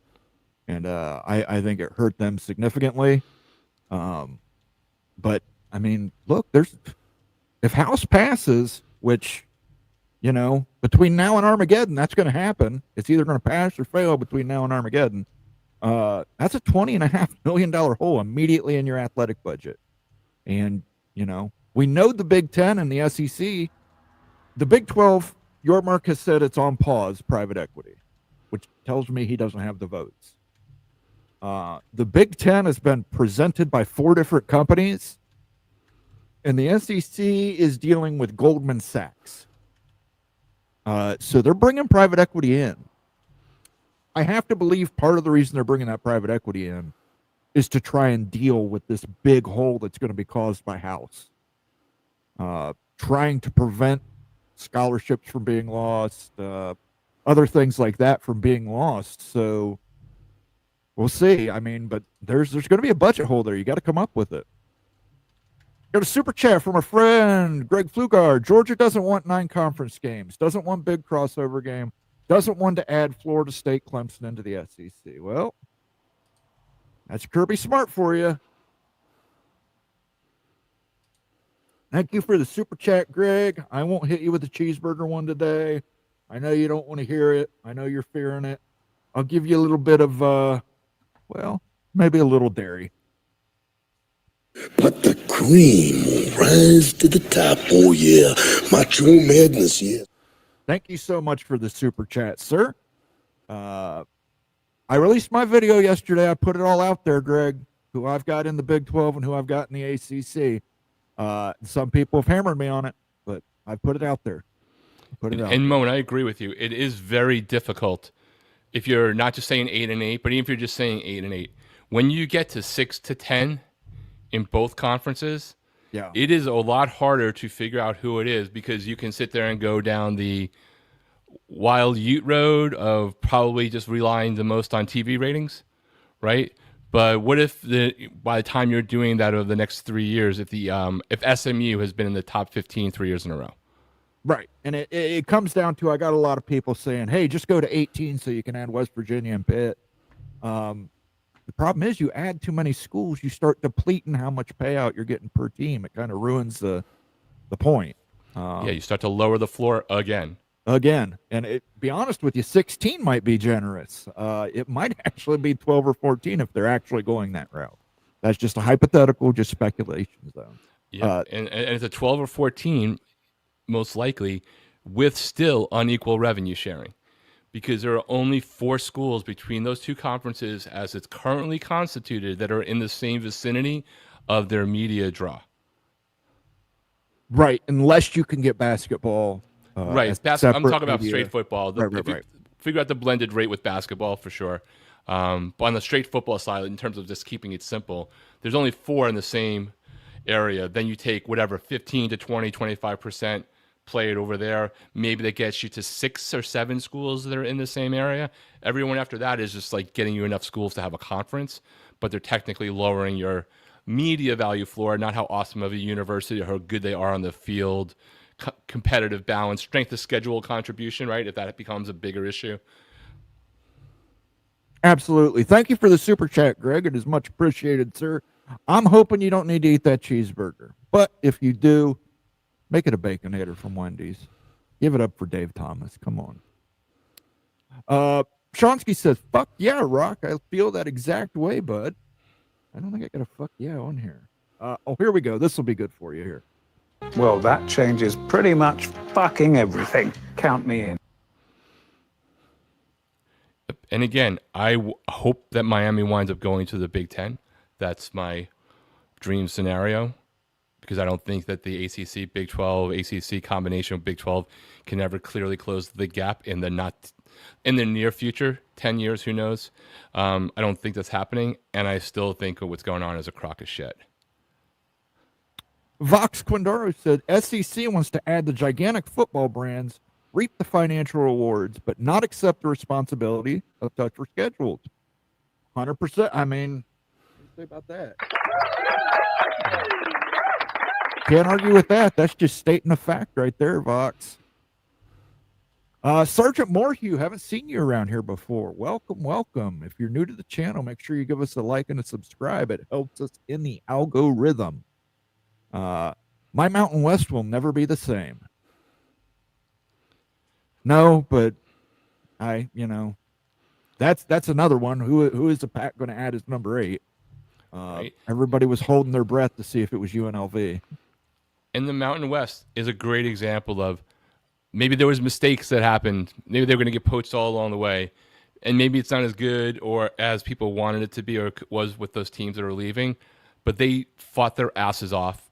And I think it hurt them significantly. But, I mean, look, if House passes, which, between now and Armageddon, that's going to happen. It's either going to pass or fail between now and Armageddon. That's a $20.5 million hole immediately in your athletic budget. And, we know the Big Ten and the SEC. The Big 12, Yormark has said it's on pause, private equity, which tells me he doesn't have the votes. The Big Ten has been presented by 4 different companies, and the SEC is dealing with Goldman Sachs. So they're bringing private equity in. I have to believe part of the reason they're bringing that private equity in is to try and deal with this big hole that's going to be caused by House. Trying to prevent scholarships from being lost, other things like that from being lost. So we'll see. I mean, but there's going to be a budget hole there. You got to come up with it. Got a super chat from our friend Greg Flugard. Georgia doesn't want 9 conference games, doesn't want big crossover game, doesn't want to add Florida State, Clemson into the SEC. Well, that's Kirby Smart for you. Thank you for the super chat, Greg. I won't hit you with a cheeseburger one today. I know you don't want to hear it. I know you're fearing it. I'll give you a little bit of, maybe a little dairy. But the cream will rise to the top. Oh, yeah. Macho Madness, yeah. Thank you so much for the super chat, sir. I released my video yesterday. I put it all out there, Greg, who I've got in the Big 12 and who I've got in the ACC. Some people have hammered me on it, but I put it out there. And Moan, I agree with you. It is very difficult if you're not just saying 8-8, but even if you're just saying 8-8. When you get to 6-10 in both conferences, yeah, it is a lot harder to figure out who it is because you can sit there and go down the wild Ute road of probably just relying the most on TV ratings, right? But what if by the time you're doing that over the next 3 years, if SMU has been in the top 15 3 years in a row? Right. And it comes down to, I got a lot of people saying, hey, just go to 18 so you can add West Virginia and Pitt. The problem is you add too many schools, you start depleting how much payout you're getting per team. It kind of ruins the point. You start to lower the floor again. And be honest with you, 16 might be generous. It might actually be 12 or 14 if they're actually going that route. That's just a hypothetical, just speculation, though. Yeah, and it's a 12 or 14, most likely, with still unequal revenue sharing, because there are only 4 schools between those two conferences as it's currently constituted that are in the same vicinity of their media draw. Right, unless you can get basketball. Right, I'm talking about straight football. Right. Figure out the blended rate with basketball for sure. But on the straight football side, in terms of just keeping it simple, there's only 4 in the same area. Then you take whatever 15 to 20, 25%, play it over there. Maybe that gets you to 6 or 7 schools that are in the same area. Everyone after that is just like getting you enough schools to have a conference, but they're technically lowering your media value floor, not how awesome of a university or how good they are on the field, competitive balance, strength of schedule contribution, right? If that becomes a bigger issue. Absolutely. Thank you for the super chat, Greg. It is much appreciated, sir. I'm hoping you don't need to eat that cheeseburger, but if you do, make it a Baconator from Wendy's. Give it up for Dave Thomas. Come on. Shonsky says, fuck yeah, Rock. I feel that exact way, bud. I don't think I got a fuck yeah on here. Here we go. This will be good for you here. Well, that changes pretty much fucking everything. Count me in. And again, I hope that Miami winds up going to the Big Ten. That's my dream scenario, because I don't think that the ACC, Big 12, ACC combination of Big 12 can ever clearly close the gap in the near future, 10 years, who knows. I don't think that's happening, and I still think what's going on is a crock of shit. Vox Quindaro said, SEC wants to add the gigantic football brands, reap the financial rewards, but not accept the responsibility of tougher schedules. 100%. I mean, what do you say about that? Can't argue with that. That's just stating a fact right there, Vox. Sergeant Morhew, haven't seen you around here before. Welcome. If you're new to the channel, make sure you give us a like and a subscribe. It helps us in the algorithm. My Mountain West will never be the same. No, but that's another one. Who is the Pack going to add as number 8? Right. Everybody was holding their breath to see if it was UNLV. And the Mountain West is a great example of maybe there was mistakes that happened. Maybe they were going to get poached all along the way, and maybe it's not as good or as people wanted it to be or was with those teams that are leaving. But they fought their asses off.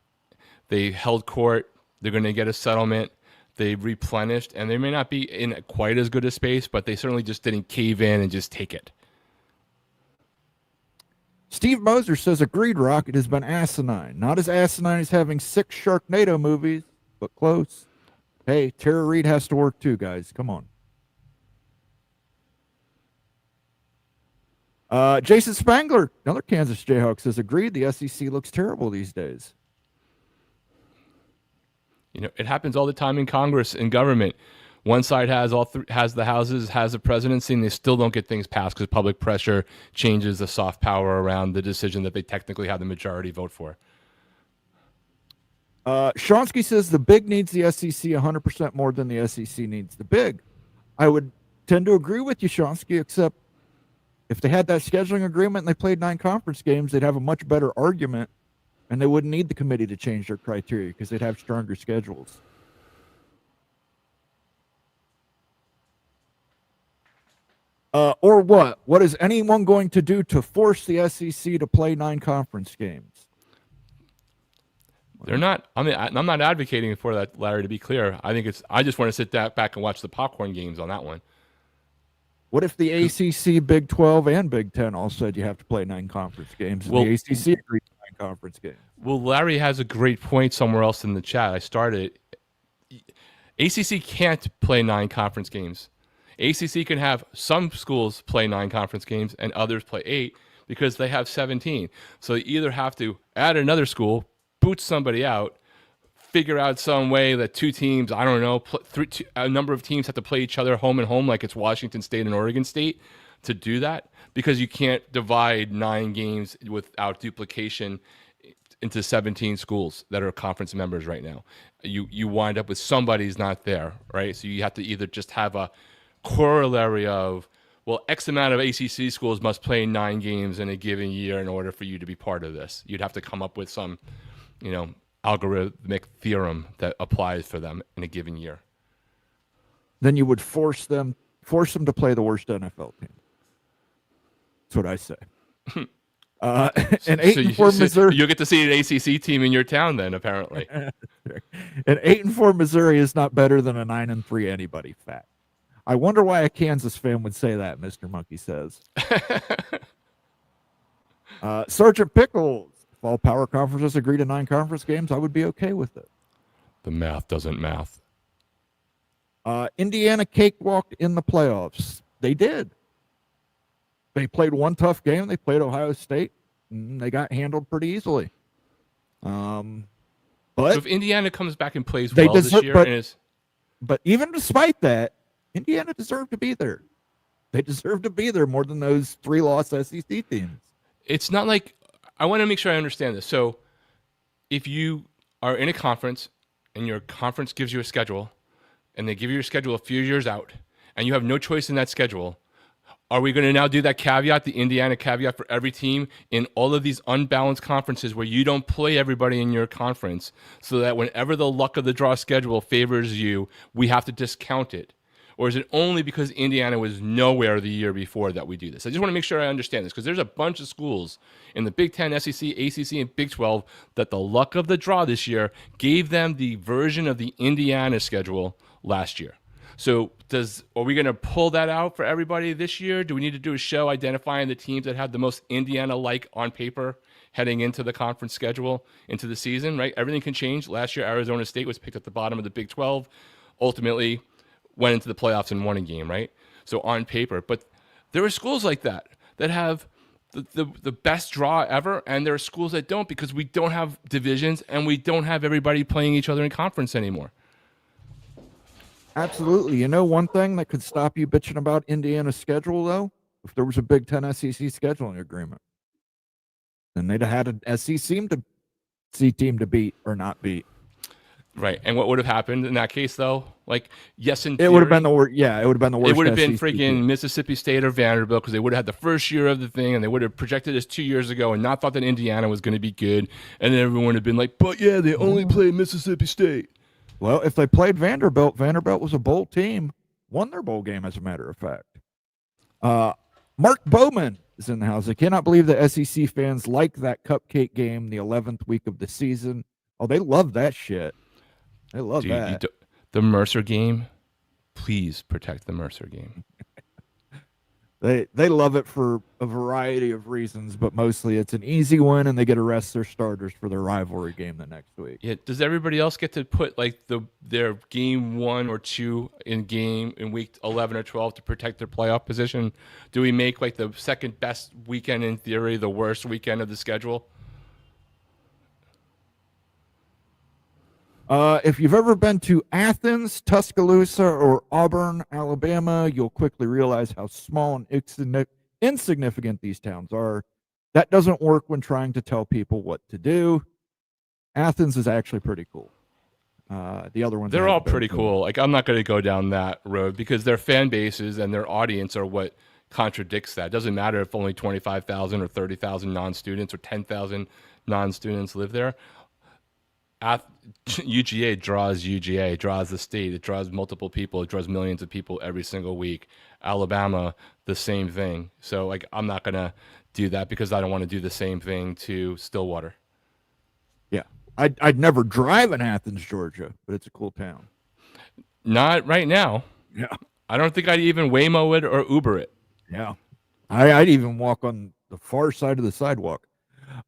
They held court. They're going to get a settlement. They replenished, and they may not be in quite as good a space, but they certainly just didn't cave in and just take it. Steve Moser says, agreed, Rock. It has been asinine. Not as asinine as having 6 Sharknado movies, but close. Hey, Tara Reid has to work too, guys. Come on. Jason Spangler, another Kansas Jayhawk, says, agreed, the SEC looks terrible these days. It happens all the time in Congress and government. One side has has the houses, has the presidency, and they still don't get things passed because public pressure changes the soft power around the decision that they technically have the majority vote for. Shonsky says the Big needs the SEC 100% more than the SEC needs the Big. I would tend to agree with you, Shonsky, except if they had that scheduling agreement and they played 9 conference games, they'd have a much better argument, and they wouldn't need the committee to change their criteria because they'd have stronger schedules. Or what? What is anyone going to do to force the SEC to play 9 conference games? They're not. I mean, I'm not advocating for that, Larry. To be clear, I think it's. I just want to sit back and watch the popcorn games on that one. What if the ACC, Big 12, and Big 10 all said you have to play 9 conference games, and the ACC agreed to 9 conference games? Well, Larry has a great point somewhere else in the chat. I started. ACC can't play 9 conference games. ACC can have some schools play 9 conference games and others play 8 because they have 17. So you either have to add another school, boot somebody out, figure out some way that 2 teams, I don't know, a number of teams have to play each other home and home like it's Washington State and Oregon State to do that, because you can't divide 9 games without duplication into 17 schools that are conference members right now. You wind up with somebody's not there, right? So you have to either just have a corollary of, well, X amount of ACC schools must play 9 games in a given year in order for you to be part of this. You'd have to come up with some, algorithmic theorem that applies for them in a given year. Then you would force them to play the worst NFL team. That's what I say. An 8-4 Missouri. You'll get to see an ACC team in your town then, apparently. An 8-4 Missouri is not better than a 9-3 anybody fact. I wonder why a Kansas fan would say that, Mr. Monkey says. Sergeant Pickles. If all power conferences agree to 9 conference games, I would be okay with it. The math doesn't math. Indiana cakewalked in the playoffs. They did. They played one tough game. They played Ohio State, and they got handled pretty easily. But so if Indiana comes back and plays well this year, but even despite that, Indiana deserved to be there. They deserve to be there more than those 3-loss SEC teams. It's not like, I want to make sure I understand this. So if you are in a conference and your conference gives you a schedule and they give you your schedule a few years out and you have no choice in that schedule, are we going to now do that caveat, the Indiana caveat for every team in all of these unbalanced conferences where you don't play everybody in your conference, so that whenever the luck of the draw schedule favors you, we have to discount it? Or is it only because Indiana was nowhere the year before that we do this? I just want to make sure I understand this, because there's a bunch of schools in the Big 10, SEC, ACC, and Big 12 that the luck of the draw this year gave them the version of the Indiana schedule last year. So are we going to pull that out for everybody this year? Do we need to do a show identifying the teams that have the most Indiana-like on paper heading into the conference schedule, into the season, right? Everything can change. Last year, Arizona State was picked at the bottom of the Big 12. Ultimately, went into the playoffs and won a game, right? So on paper. But there are schools like that have the best draw ever, and there are schools that don't, because we don't have divisions and we don't have everybody playing each other in conference anymore. Absolutely. You know, one thing that could stop you bitching about Indiana's schedule, though, if there was a Big 10 SEC scheduling agreement, then they'd have had an SEC team to beat or not beat. Right. And what would have happened in that case, though? Like, yes, in theory, it would have been the worst. Yeah, it would have been the worst. It would have been SEC freaking team. Mississippi State or Vanderbilt, because they would have had the first year of the thing, and they would have projected this 2 years ago and not thought that Indiana was going to be good. And then everyone would have been like, but yeah, they only played Mississippi State. Well, if they played Vanderbilt was a bowl team, won their bowl game, as a matter of fact. Mark Bowman is in the house. I cannot believe the SEC fans like that cupcake game the 11th week of the season. Oh, they love that shit. They love that. The Mercer game, please protect the Mercer game. They love it for a variety of reasons, but mostly it's an easy win, and they get to rest their starters for their rivalry game the next week. Yeah. Does everybody else get to put like their game 1 or 2 in week 11 or 12 to protect their playoff position? Do we make like the second best weekend in theory the worst weekend of the schedule? If you've ever been to Athens, Tuscaloosa, or Auburn, Alabama, you'll quickly realize how small and insignificant these towns are. That doesn't work when trying to tell people what to do. Athens is actually pretty cool. The other ones, they're all pretty cool. Like, I'm not going to go down that road, because their fan bases and their audience are what contradicts that. It doesn't matter if only 25,000 or 30,000 non-students or 10,000 non-students live there. UGA draws UGA, draws the state, it draws multiple people, it draws millions of people every single week. Alabama, the same thing. So like, I'm not gonna do that because I don't want to do the same thing to Stillwater. Yeah, I'd never drive in Athens, Georgia, but it's a cool town. Not right now. Yeah, I don't think I'd even Waymo it or Uber it. yeah. I'd even walk on the far side of the sidewalk.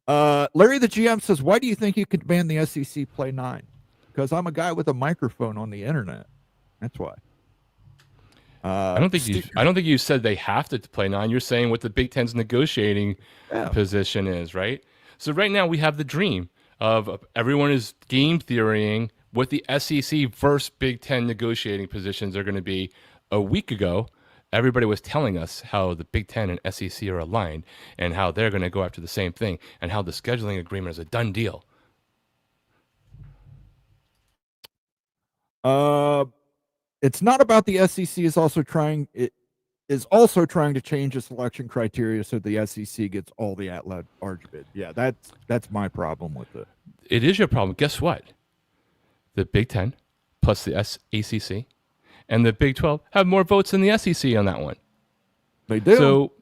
Larry the GM says, why do you think you could ban the SEC play 9? Because I'm a guy with a microphone on the internet. That's why. I don't think you said they have to play 9. You're saying what the Big Ten's negotiating position is, right? So right now we have the dream of everyone is game theorying what the SEC versus Big Ten negotiating positions are going to be. A week ago, everybody was telling us how the Big Ten and SEC are aligned and how they're going to go after the same thing and how the scheduling agreement is a done deal. It's not about the SEC is also trying to change the selection criteria so the SEC gets all the at-large bid. Yeah, that's my problem with it. It is your problem. Guess what? The Big Ten plus the ACC and the Big 12 have more votes than the SEC on that one. They do. So,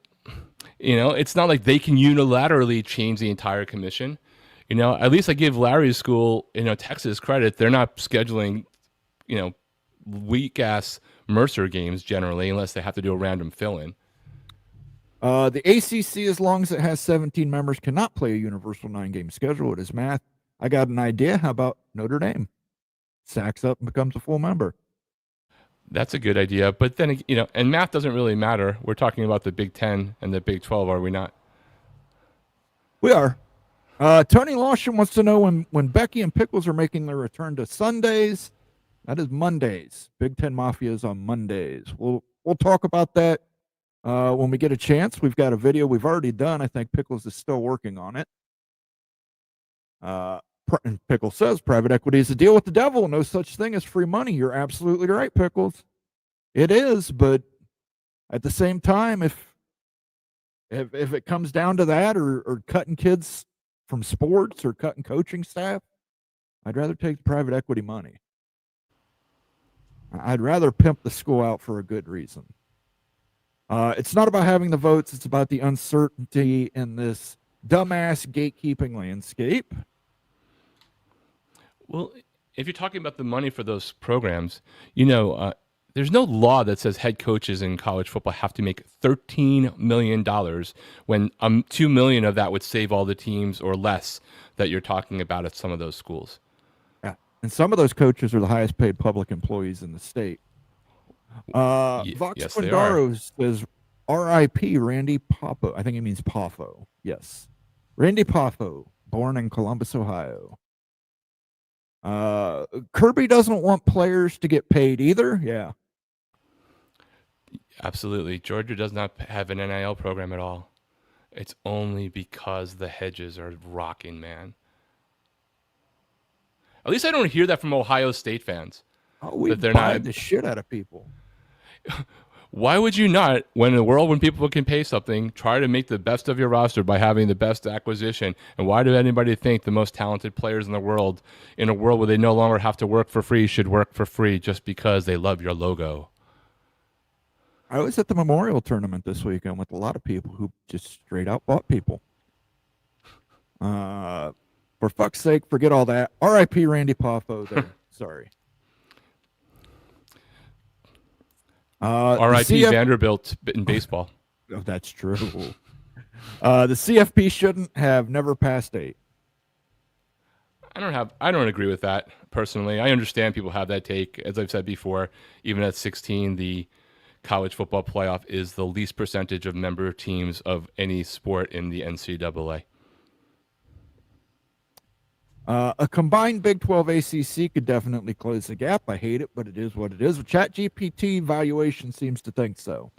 it's not like they can unilaterally change the entire commission. At least I give Larry's school, Texas credit. They're not scheduling, weak-ass Mercer games generally, unless they have to do a random fill-in. The ACC, as long as it has 17 members, cannot play a universal 9-game schedule. It is math. I got an idea. How about Notre Dame? Sacks up and becomes a full member. That's a good idea. But then, and math doesn't really matter. We're talking about the Big 10 and the Big 12, are we not? We are. Tony Lawson wants to know when Becky and Pickles are making their return to Sundays. That is Mondays. Big Ten Mafia is on Mondays. We'll talk about that when we get a chance. We've got a video we've already done. I think Pickles is still working on it. And Pickles says private equity is a deal with the devil. No such thing as free money. You're absolutely right, Pickles. It is, but at the same time, if it comes down to that, or cutting kids from sports or cutting coaching staff, I'd rather take the private equity money. I'd rather pimp the school out for a good reason. It's not about having the votes. It's about the uncertainty in this dumbass gatekeeping landscape. Well, if you're talking about the money for those programs, there's no law that says head coaches in college football have to make $13 million when $2 million of that would save all the teams or less that you're talking about at some of those schools. Yeah, and some of those coaches are the highest paid public employees in the state. Vox yes, Quindaro says, R.I.P. Randy Poffo. I think he means Poffo. Yes. Randy Poffo, born in Columbus, Ohio. Kirby doesn't want players to get paid either. Yeah. Absolutely. Georgia does not have an NIL program at all. It's only because the hedges are rocking, man. At least I don't hear that from Ohio State fans. Oh, we buy the shit out of people. Why would you not, when in a world when people can pay something, try to make the best of your roster by having the best acquisition? And why do anybody think the most talented players in the world, in a world where they no longer have to work for free, should work for free just because they love your logo? I was at the Memorial Tournament this weekend with a lot of people who just straight out bought people. For fuck's sake, forget all that. R.I.P. Randy Poffo there. Sorry. R.I.P. Vanderbilt in baseball. Oh, that's true. The CFP shouldn't have never passed 8. I don't agree with that personally. I understand people have that take. As I've said before, even at 16, the college football playoff is the least percentage of member teams of any sport in the NCAA. A combined Big 12 ACC could definitely close the gap. I hate it, but it is what it is. ChatGPT valuation seems to think so.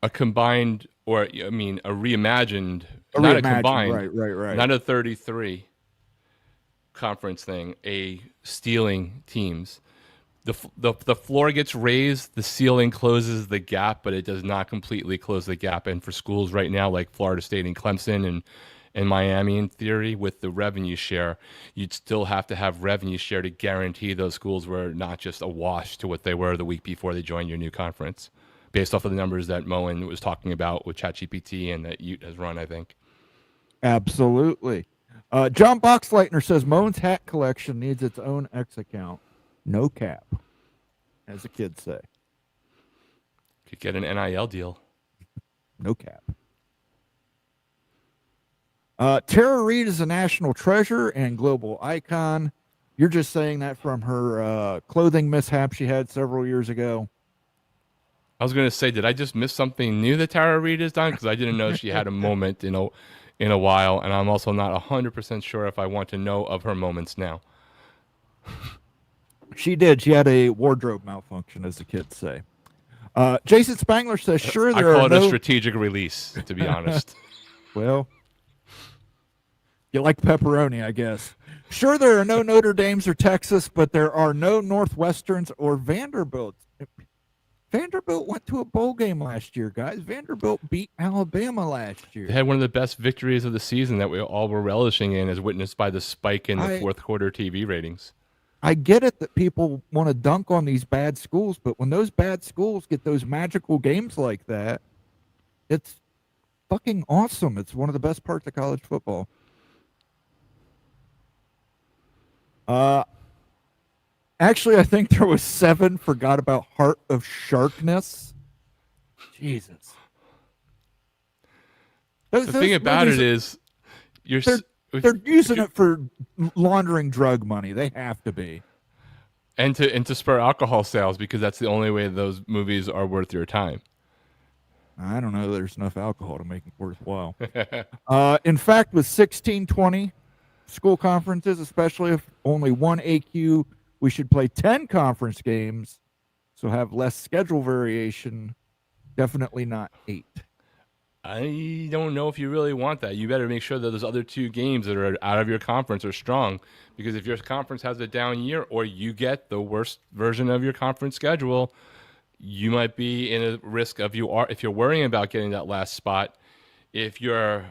A combined, or I mean, a reimagined, not a combined, right. Not a 33 conference thing. A stealing teams. The floor gets raised, the ceiling closes the gap, but it does not completely close the gap. And for schools right now, like Florida State and Clemson In Miami, in theory, with the revenue share, you'd still have to have revenue share to guarantee those schools were not just a wash to what they were the week before they joined your new conference, based off of the numbers that Moen was talking about with ChatGPT and that Ute has run, I think. Absolutely. John Boxleitner says Moen's hat collection needs its own X account. No cap, as the kids say. Could get an NIL deal. No cap. Tara Reid is a national treasure and global icon. You're just saying that from her clothing mishap she had several years ago. I was going to say, did I just miss something new that Tara Reid has done? Because I didn't know she had a moment in a while, and I'm also not 100% sure if I want to know of her moments now. She did. She had a wardrobe malfunction, as the kids say. Jason Spangler says, sure, I call it a strategic release, to be honest. Well, you like pepperoni, I guess. Sure, there are no Notre Dames or Texas, but there are no Northwesterns or Vanderbilts. Vanderbilt went to a bowl game last year, guys. Vanderbilt beat Alabama last year. They had one of the best victories of the season that we all were relishing in, as witnessed by the spike in the fourth quarter TV ratings. I get it that people want to dunk on these bad schools, but when those bad schools get those magical games like that, it's fucking awesome. It's one of the best parts of college football. Actually, I think there was 7. Forgot about Heart of Sharkness. Jesus. The thing about it is, they're using it for laundering drug money. They have to be. And to spur alcohol sales, because that's the only way those movies are worth your time. I don't know. There's enough alcohol to make it worthwhile. In fact, with 16-20 school conferences, especially if only one AQ, we should play 10 conference games, so have less schedule variation. Definitely not 8. I don't know if you really want that. You better make sure that those other 2 games that are out of your conference are strong, because if your conference has a down year or you get the worst version of your conference schedule, you might be in a risk of if you're worrying about getting that last spot. If your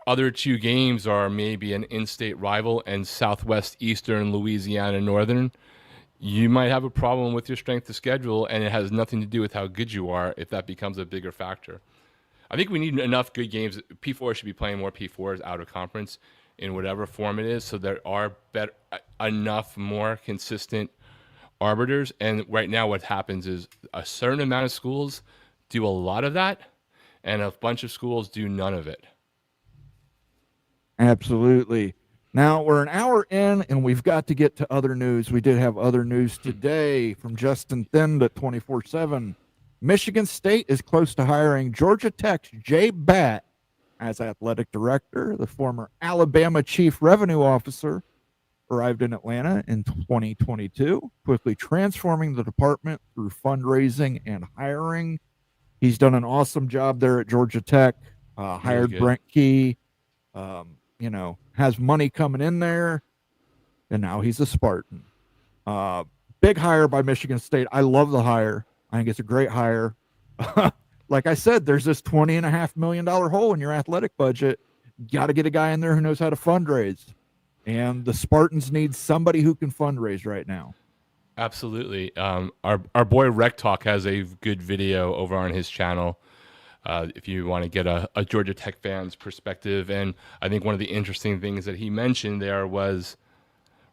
other 2 games are maybe an in-state rival and Southwest, Eastern, Louisiana, Northern, you might have a problem with your strength of schedule, and it has nothing to do with how good you are if that becomes a bigger factor. I think we need enough good games. P4 should be playing more P4s out of conference in whatever form it is, so there are enough more consistent arbiters. And right now what happens is a certain amount of schools do a lot of that, and a bunch of schools do none of it. Absolutely. Now, we're an hour in, and we've got to get to other news. We did have other news today from Justin Thind at 24/7. Michigan State is close to hiring Georgia Tech's Jay Batt as athletic director. The former Alabama chief revenue officer arrived in Atlanta in 2022, quickly transforming the department through fundraising and hiring. He's done an awesome job there at Georgia Tech, hired Brent Key, has money coming in there, and now he's a Spartan. Big hire by Michigan State. I love the hire. I think it's a great hire. Like I said, there's this $20.5 million hole in your athletic budget. Got to get a guy in there who knows how to fundraise. And the Spartans need somebody who can fundraise right now. Absolutely. Our boy Rec Talk has a good video over on his channel if you want to get a Georgia Tech fan's perspective. And I think one of the interesting things that he mentioned there was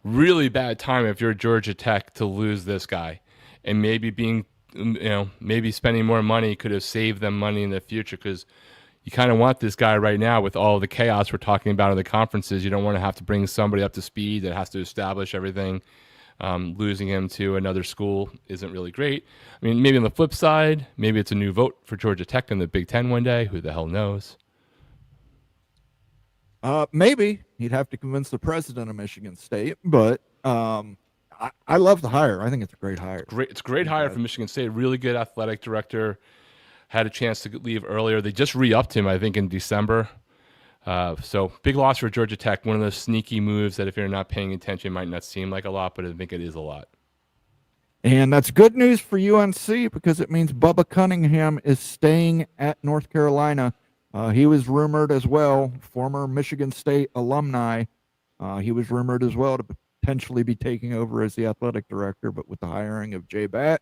really bad time if you're Georgia Tech to lose this guy, and maybe spending more money could have saved them money in the future, because you kind of want this guy right now with all the chaos we're talking about in the conferences. You don't want to have to bring somebody up to speed that has to establish everything. Losing him to another school isn't really great. I mean, maybe on the flip side, maybe it's a new vote for Georgia Tech in the Big Ten one day. Who the hell knows? Maybe he'd have to convince the president of Michigan State, but I love the hire. I think it's a great hire. It's a great hire for Michigan State. Really good athletic director. Had a chance to leave earlier. They just re-upped him, I think, in December. So big loss for Georgia Tech. One of those sneaky moves that if you're not paying attention might not seem like a lot, but I think it is a lot. And that's good news for UNC, because it means Bubba Cunningham is staying at North Carolina. He was rumored as well, former Michigan State alumni. He was rumored as well to potentially be taking over as the athletic director, but with the hiring of Jay Batt,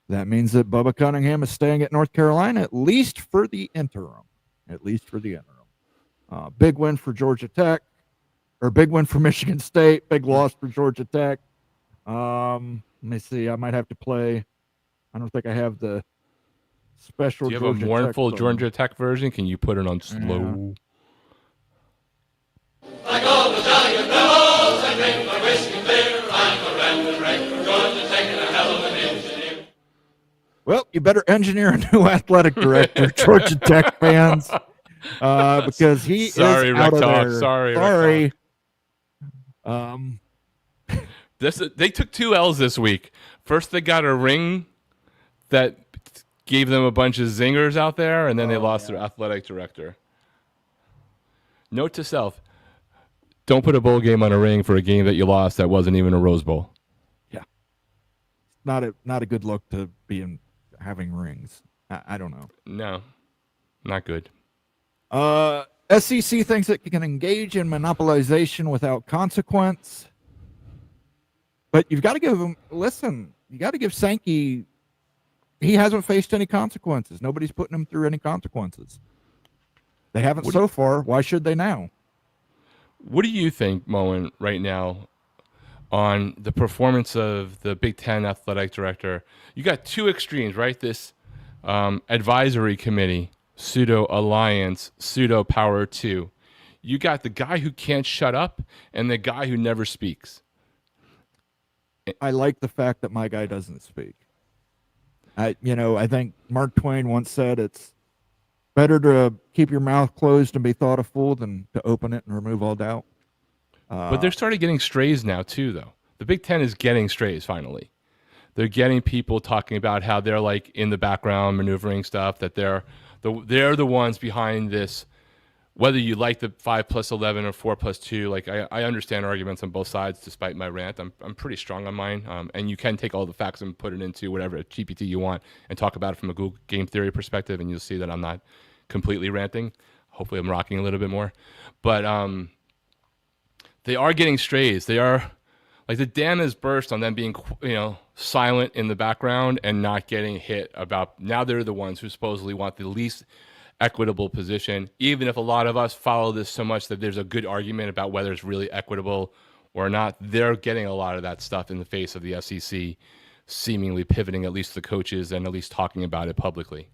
that means that Bubba Cunningham is staying at North Carolina, at least for the interim. Big win for Georgia Tech, or big win for Michigan State, big loss for Georgia Tech. Let me see. I might have to play. I don't think I have the special. Do you have a mournful Georgia Tech version? Can you put it on slow? Like all the jolly good fellows, I drink my whiskey clear. I'm a rambling wreck from Georgia Tech and a hell of an engineer. Well, you better engineer a new athletic director, Georgia Tech fans, because he is out of there. Sorry. They took 2 L's this week. First, they got a ring that gave them a bunch of zingers out there, and then they lost their athletic director. Note to self: don't put a bowl game on a ring for a game that you lost that wasn't even a Rose Bowl. Yeah, not a good look to be having rings. I don't know. No, not good. SEC thinks it can engage in monopolization without consequence. But you've got to give him, listen, you got to give Sankey, he hasn't faced any consequences. Nobody's putting him through any consequences. They haven't so far. Why should they now? What do you think, Moen, right now on the performance of the Big Ten athletic director? You got 2 extremes, right? This advisory committee, pseudo alliance, pseudo power 2. You got the guy who can't shut up and the guy who never speaks. I like the fact that my guy doesn't speak. I think Mark Twain once said it's better to keep your mouth closed and be thought a fool than to open it and remove all doubt. But they're starting getting strays now too, though. The Big Ten is getting strays finally. They're getting people talking about how they're like in the background maneuvering stuff, that they're the ones behind this. Whether you like the 5+11 or 4+2, like I understand arguments on both sides. Despite my rant, I'm pretty strong on mine. And you can take all the facts and put it into whatever GPT you want and talk about it from a Google game theory perspective, and you'll see that I'm not completely ranting. Hopefully, I'm rocking a little bit more. But they are getting strays. They are like the dam has burst on them being silent in the background and not getting hit about. Now they're the ones who supposedly want the least equitable position, even if a lot of us follow this so much that there's a good argument about whether it's really equitable or not. They're getting a lot of that stuff in the face of the SEC seemingly pivoting at least the coaches and at least talking about it publicly.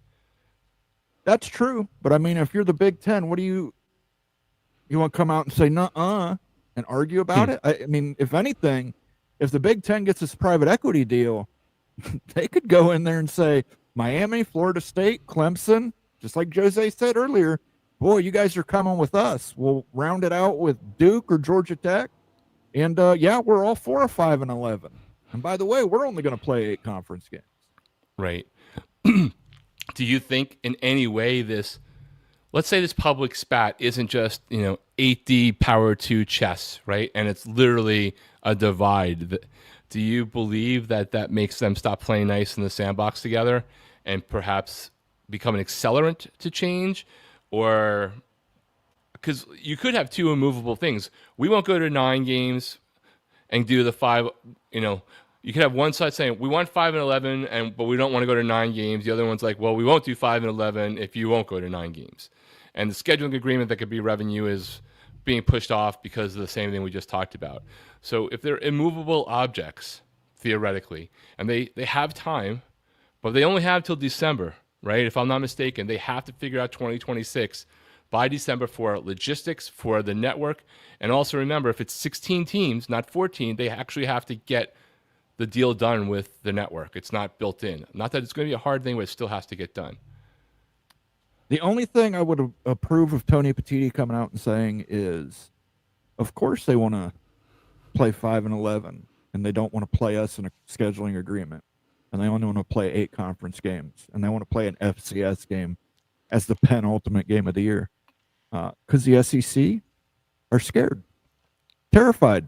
That's true, but I mean, if you're the Big Ten, what do you want to come out and say nuh-uh and argue about it? I mean, if anything, if the Big Ten gets this private equity deal, they could go in there and say Miami, Florida State, Clemson, just like Jose said earlier, boy, you guys are coming with us. We'll round it out with Duke or Georgia Tech. And, we're all 4 or 5-11. And by the way, we're only going to play 8 conference games. Right. Do you think in any way let's say this public spat isn't just, 8D power 2 chess, right? And it's literally a divide. Do you believe that makes them stop playing nice in the sandbox together and perhaps become an accelerant to change? Or because you could have 2 immovable things. We won't go to 9 games and do the 5, you could have one side saying we want 5 and 11 but we don't want to go to 9 games. The other one's like, well, we won't do 5 and 11 if you won't go to 9 games. And the scheduling agreement that could be revenue is being pushed off because of the same thing we just talked about. So if they're immovable objects, theoretically, and they have time, but they only have till December, right? If I'm not mistaken, they have to figure out 2026 by December for logistics, for the network. And also remember, if it's 16 teams, not 14, they actually have to get the deal done with the network. It's not built in. Not that it's going to be a hard thing, but it still has to get done. The only thing I would approve of Tony Petitti coming out and saying is, of course they want to play 5 and 11, and they don't want to play us in a scheduling agreement. And they only want to play 8 conference games, and they want to play an FCS game as the penultimate game of the year. Because the SEC are scared, terrified.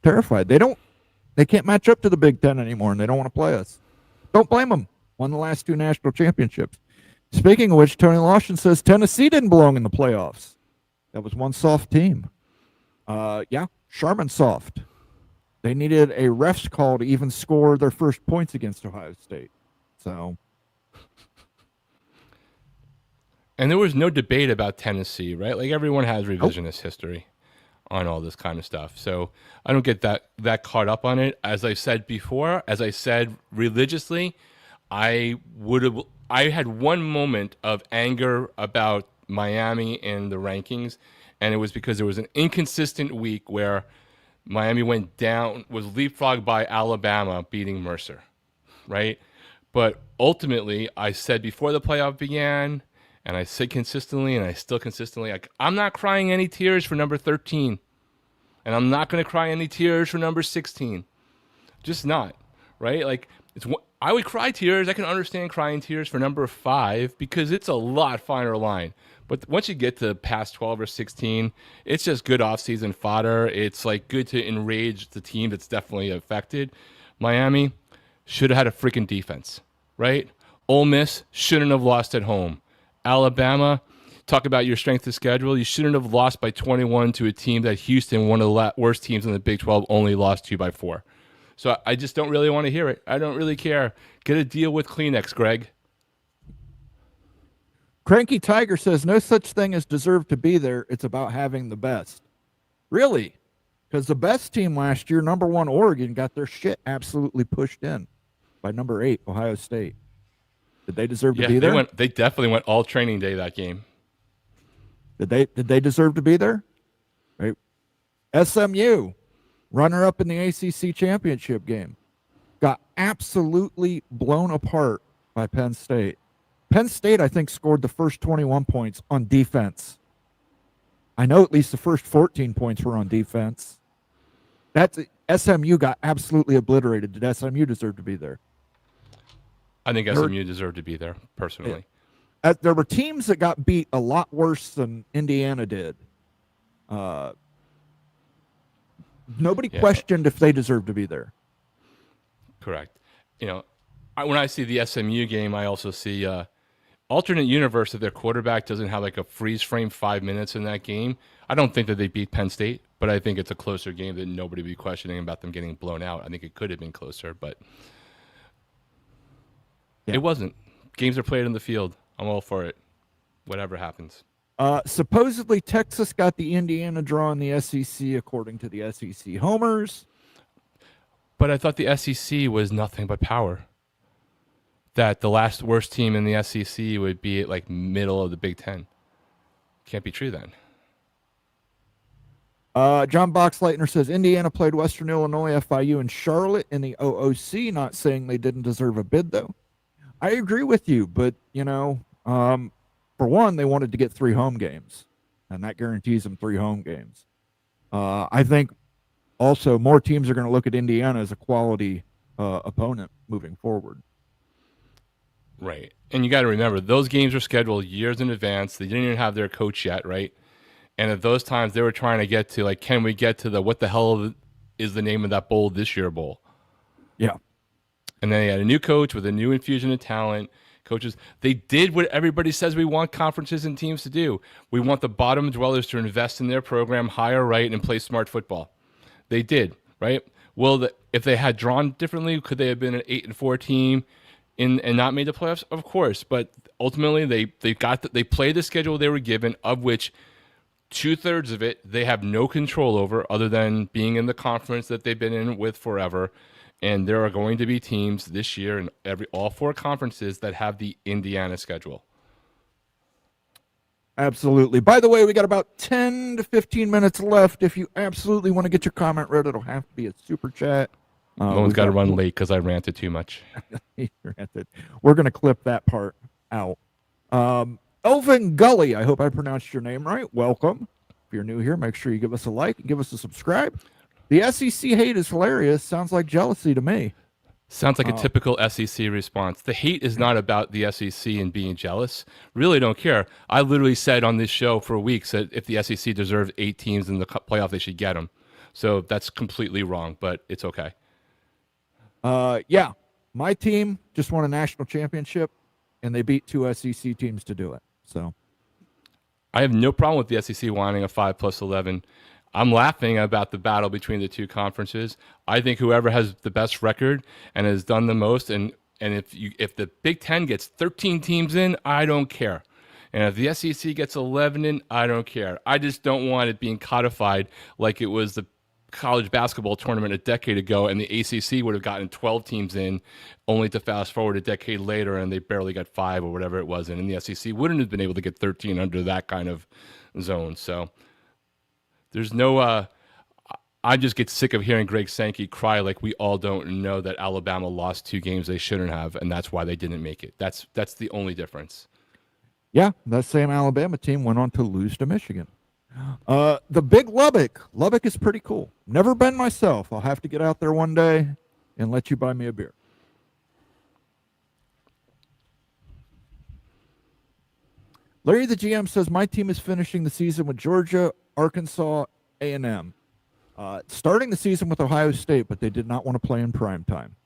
They can't match up to the Big Ten anymore, and they don't want to play us. Don't blame them. Won the last 2 national championships. Speaking of which, Tony Lawson says Tennessee didn't belong in the playoffs. That was one soft team. Yeah, Sharman soft. They needed a ref's call to even score their first points against Ohio State. So, and there was no debate about Tennessee, right? Like everyone has revisionist history on all this kind of stuff. So I don't get that caught up on it. As I said before, as I said religiously, I had one moment of anger about Miami and the rankings, and it was because there was an inconsistent week where Miami went down, was leapfrogged by Alabama beating Mercer, right? But ultimately, I said before the playoff began, and I said consistently, and I still consistently, I'm not crying any tears for number 13, and I'm not going to cry any tears for number 16. Just not, right? Like, I would cry tears. I can understand crying tears for number 5 because it's a lot finer line. But once you get to past 12 or 16, it's just good offseason fodder. It's like good to enrage the team that's definitely affected. Miami should have had a freaking defense, right? Ole Miss shouldn't have lost at home. Alabama, talk about your strength of schedule. You shouldn't have lost by 21 to a team that Houston, one of the worst teams in the Big 12, only lost to by 4. So I just don't really want to hear it. I don't really care. Get a deal with Kleenex, Greg. Cranky Tiger says no such thing as deserve to be there. It's about having the best. Really? Because the best team last year, number 1 Oregon, got their shit absolutely pushed in by number 8 Ohio State. Did they deserve to be there? They definitely went all training day that game. Did they deserve to be there? Right. SMU, runner up in the ACC championship game, got absolutely blown apart by Penn State. Penn State, I think, scored the first 21 points on defense. I know at least the first 14 points were on defense. SMU got absolutely obliterated. Did SMU deserve to be there? I think SMU deserved to be there, personally. Yeah. There were teams that got beat a lot worse than Indiana did. Nobody questioned if they deserved to be there. Correct. When I see the SMU game, I also see alternate universe if their quarterback doesn't have like a freeze frame 5 minutes in that game. I don't think that they beat Penn State, but I think it's a closer game that nobody would be questioning about them getting blown out. I think it could have been closer, but it wasn't. Games are played in the field. I'm all for it. Whatever happens. Supposedly, Texas got the Indiana draw in the SEC, according to the SEC homers. But I thought the SEC was nothing but power. That the last worst team in the SEC would be at like middle of the Big Ten. Can't be true then. John Boxleitner says Indiana played Western Illinois, FIU, and Charlotte in the OOC. Not saying they didn't deserve a bid, though. I agree with you, but for one, they wanted to get 3 home games, and that guarantees them 3 home games. I think also more teams are going to look at Indiana as a quality opponent moving forward. Right. And you got to remember, those games were scheduled years in advance. They didn't even have their coach yet, right? And at those times, they were trying to get to, like, can we get to the what the hell is the name of that bowl this year bowl? Yeah. And then they had a new coach with a new infusion of talent. Coaches, they did what everybody says we want conferences and teams to do. We want the bottom dwellers to invest in their program, hire right, and play smart football. They did, right? Well, if they had drawn differently, could they have been an 8-4 team and not made the playoffs? Of course, but ultimately they played the schedule they were given, of which 2/3 of it they have no control over, other than being in the conference that they've been in with forever. And there are going to be teams this year in all 4 conferences that have the Indiana schedule. Absolutely. By the way, we got about 10 to 15 minutes left. If you absolutely want to get your comment read, it'll have to be a super chat. No one's got to run late because I ranted too much. We're going to clip that part out. Elvin Gully, I hope I pronounced your name right. Welcome. If you're new here, make sure you give us a like and give us a subscribe. The SEC hate is hilarious. Sounds like jealousy to me. Sounds like a typical SEC response. The hate is not about the SEC and being jealous. Really don't care. I literally said on this show for weeks that if the SEC deserves 8 teams in the playoff, they should get them. So that's completely wrong, but it's okay. Yeah. My team just won a national championship. and they beat 2 SEC teams to do it. So I have no problem with the SEC wanting a 5+11. I'm laughing about the battle between the two conferences. I think whoever has the best record and has done the most, and if the Big Ten gets 13 teams in, I don't care. And if the SEC gets 11 in, I don't care. I just don't want it being codified like it was the college basketball tournament a decade ago, and the ACC would have gotten 12 teams in, only to fast forward a decade later and they barely got 5 or whatever it was, and the SEC wouldn't have been able to get 13 under that kind of zone. So there's no I just get sick of hearing Greg Sankey cry like we all don't know that Alabama lost 2 games they shouldn't have, and that's why they didn't make it. That's the only difference. yeah, that same Alabama team went on to lose to Michigan. The big Lubbock is pretty cool. Never been myself. I'll have to get out there one day and let you buy me a beer. Larry the GM says my team is finishing the season with Georgia, Arkansas, A&M. Starting the season with Ohio State, but they did not want to play in prime time.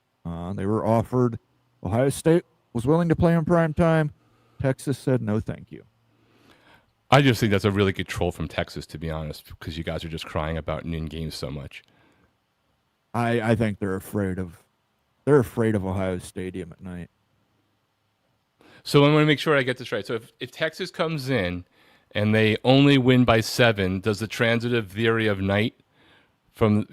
They were offered. Ohio State was willing to play in prime time. Texas said no, thank you. I just think that's a really good troll from Texas, to be honest, because you guys are just crying about noon games so much. I think they're afraid of Ohio Stadium at night. So I want to make sure I get this right. So if Texas comes in and they only win by 7, does the transitive theory of night from,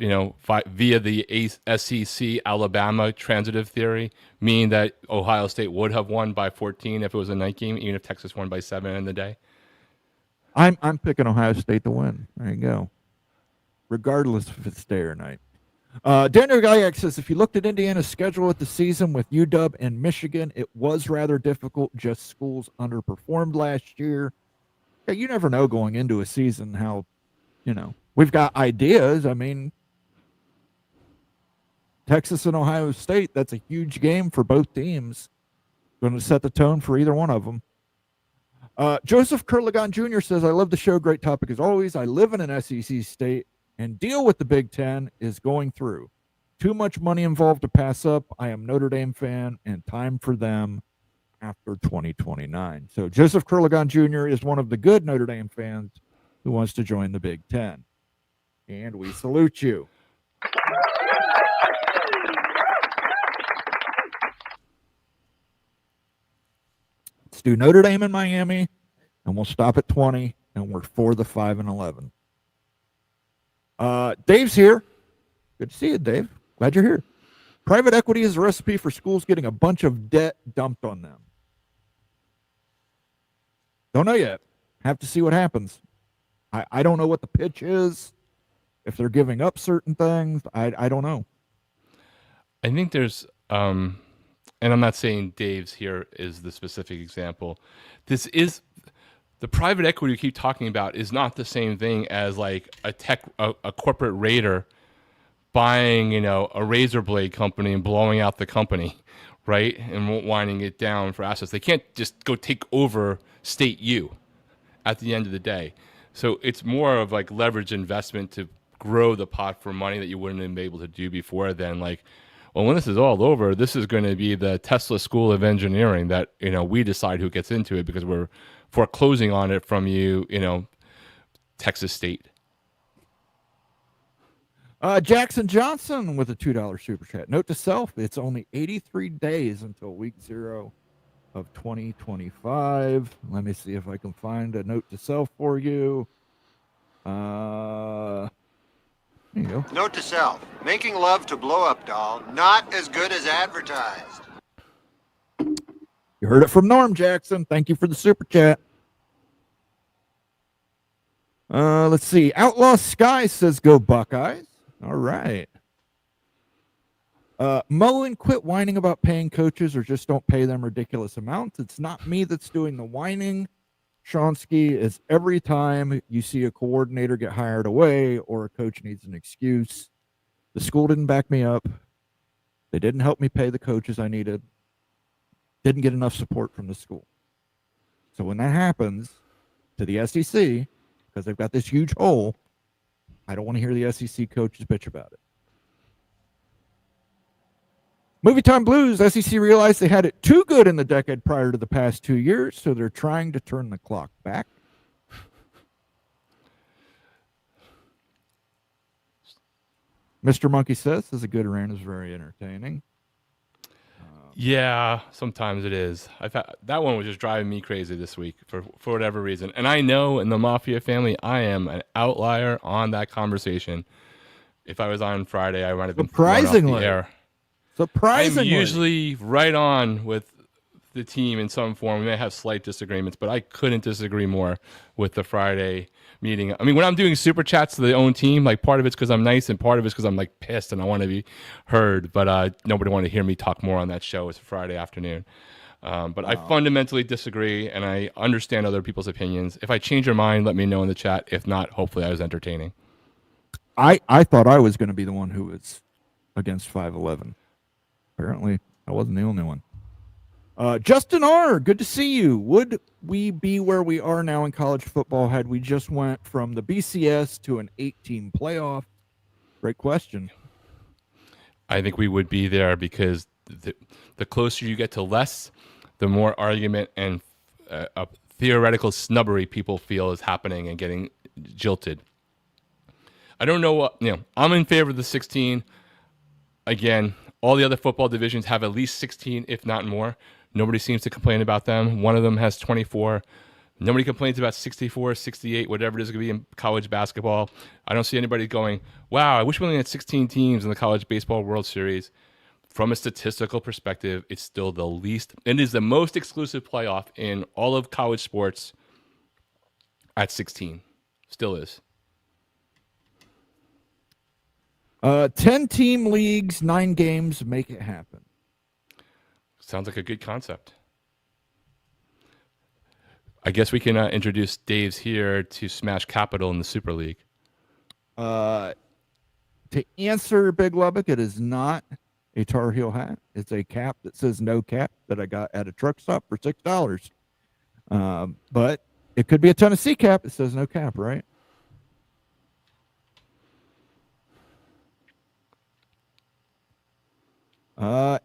via the SEC Alabama transitive theory mean that Ohio State would have won by 14 if it was a night game, even if Texas won by 7 in the day? I'm picking Ohio State to win. There you go. Regardless if it's day or night. Daniel Gayak says, if you looked at Indiana's schedule at the season with UW and Michigan, it was rather difficult. Just schools underperformed last year. Yeah, you never know going into a season how, we've got ideas. I mean, Texas and Ohio State, that's a huge game for both teams. Going to set the tone for either one of them. Joseph Kurlagon Jr. says, I love the show. Great topic as always. I live in an SEC state and deal with the Big Ten is going through. Too much money involved to pass up. I am Notre Dame fan and time for them after 2029. So Joseph Kurlagon Jr. is one of the good Notre Dame fans who wants to join the Big Ten. And we salute you. Let's do Notre Dame in Miami, and we'll stop at 20, and we're for the 5-11. Dave's here. Good to see you, Dave. Glad you're here. Private equity is a recipe for schools getting a bunch of debt dumped on them. Don't know yet. Have to see what happens. I don't know what the pitch is. If they're giving up certain things, I don't know. I think there's, and I'm not saying Dave's here is the specific example. This is, the private equity we keep talking about is not the same thing as like a corporate raider buying, a razor blade company and blowing out the company, right? And winding it down for assets. They can't just go take over State U at the end of the day. So it's more of like leverage investment to grow the pot for money that you wouldn't have been able to do before then. Like, well, when this is all over, this is going to be the Tesla School of Engineering that, we decide who gets into it because we're foreclosing on it from you, Texas State. Jackson Johnson with a $2 super chat. Note to self, it's only 83 days until week 0 of 2025. Let me see if I can find a note to self for you. There you go. Note to self, making love to blow up doll, not as good as advertised. You heard it from Norm Jackson. Thank you for the super chat. Let's see. Outlaw Sky says, go Buckeyes. All right. Mullen, quit whining about paying coaches or just don't pay them ridiculous amounts. It's not me that's doing the whining. Chomsky is every time you see a coordinator get hired away or a coach needs an excuse. The school didn't back me up. They didn't help me pay the coaches I needed. Didn't get enough support from the school. So when that happens to the SEC, because they've got this huge hole, I don't want to hear the SEC coaches bitch about it. Movie Time Blues, SEC realized they had it too good in the decade prior to the past 2 years, so they're trying to turn the clock back. Mr. Monkey says this is a good rant, is very entertaining. Yeah, sometimes it is. That one was just driving me crazy this week for whatever reason. And I know in the Mafia family, I am an outlier on that conversation. If I was on Friday, I might have been thrown off the air. Surprisingly. I'm usually right on with the team in some form. We may have slight disagreements, but I couldn't disagree more with the Friday meeting. I mean, when I'm doing super chats to the own team, like part of it's because I'm nice and part of it's because I'm like pissed and I want to be heard. But nobody wanted to hear me talk more on that show. It's a Friday afternoon. But I fundamentally disagree and I understand other people's opinions. If I change your mind, let me know in the chat. If not, hopefully I was entertaining. I thought I was going to be the one who was against 5'11". Apparently, I wasn't the only one. Justin R., good to see you. Would we be where we are now in college football had we just went from the BCS to an 8-team playoff? Great question. I think we would be there because the closer you get to less, the more argument and a theoretical snubbery people feel is happening and getting jilted. I don't know what, I'm in favor of the 16. Again, all the other football divisions have at least 16, if not more. Nobody seems to complain about them. One of them has 24. Nobody complains about 64, 68, whatever it is going to be in college basketball. I don't see anybody going, wow, I wish we only had 16 teams in the College Baseball World Series. From a statistical perspective, it's still the least. It is the most exclusive playoff in all of college sports at 16. Still is. 10-team leagues, 9 games, make it happen. Sounds like a good concept. I guess we can introduce Dave's here to smash capital in the Super League. To answer Big Lubbock, it is not a Tar Heel hat. It's a cap that says no cap that I got at a truck stop for $6. But it could be a Tennessee cap that says no cap, right?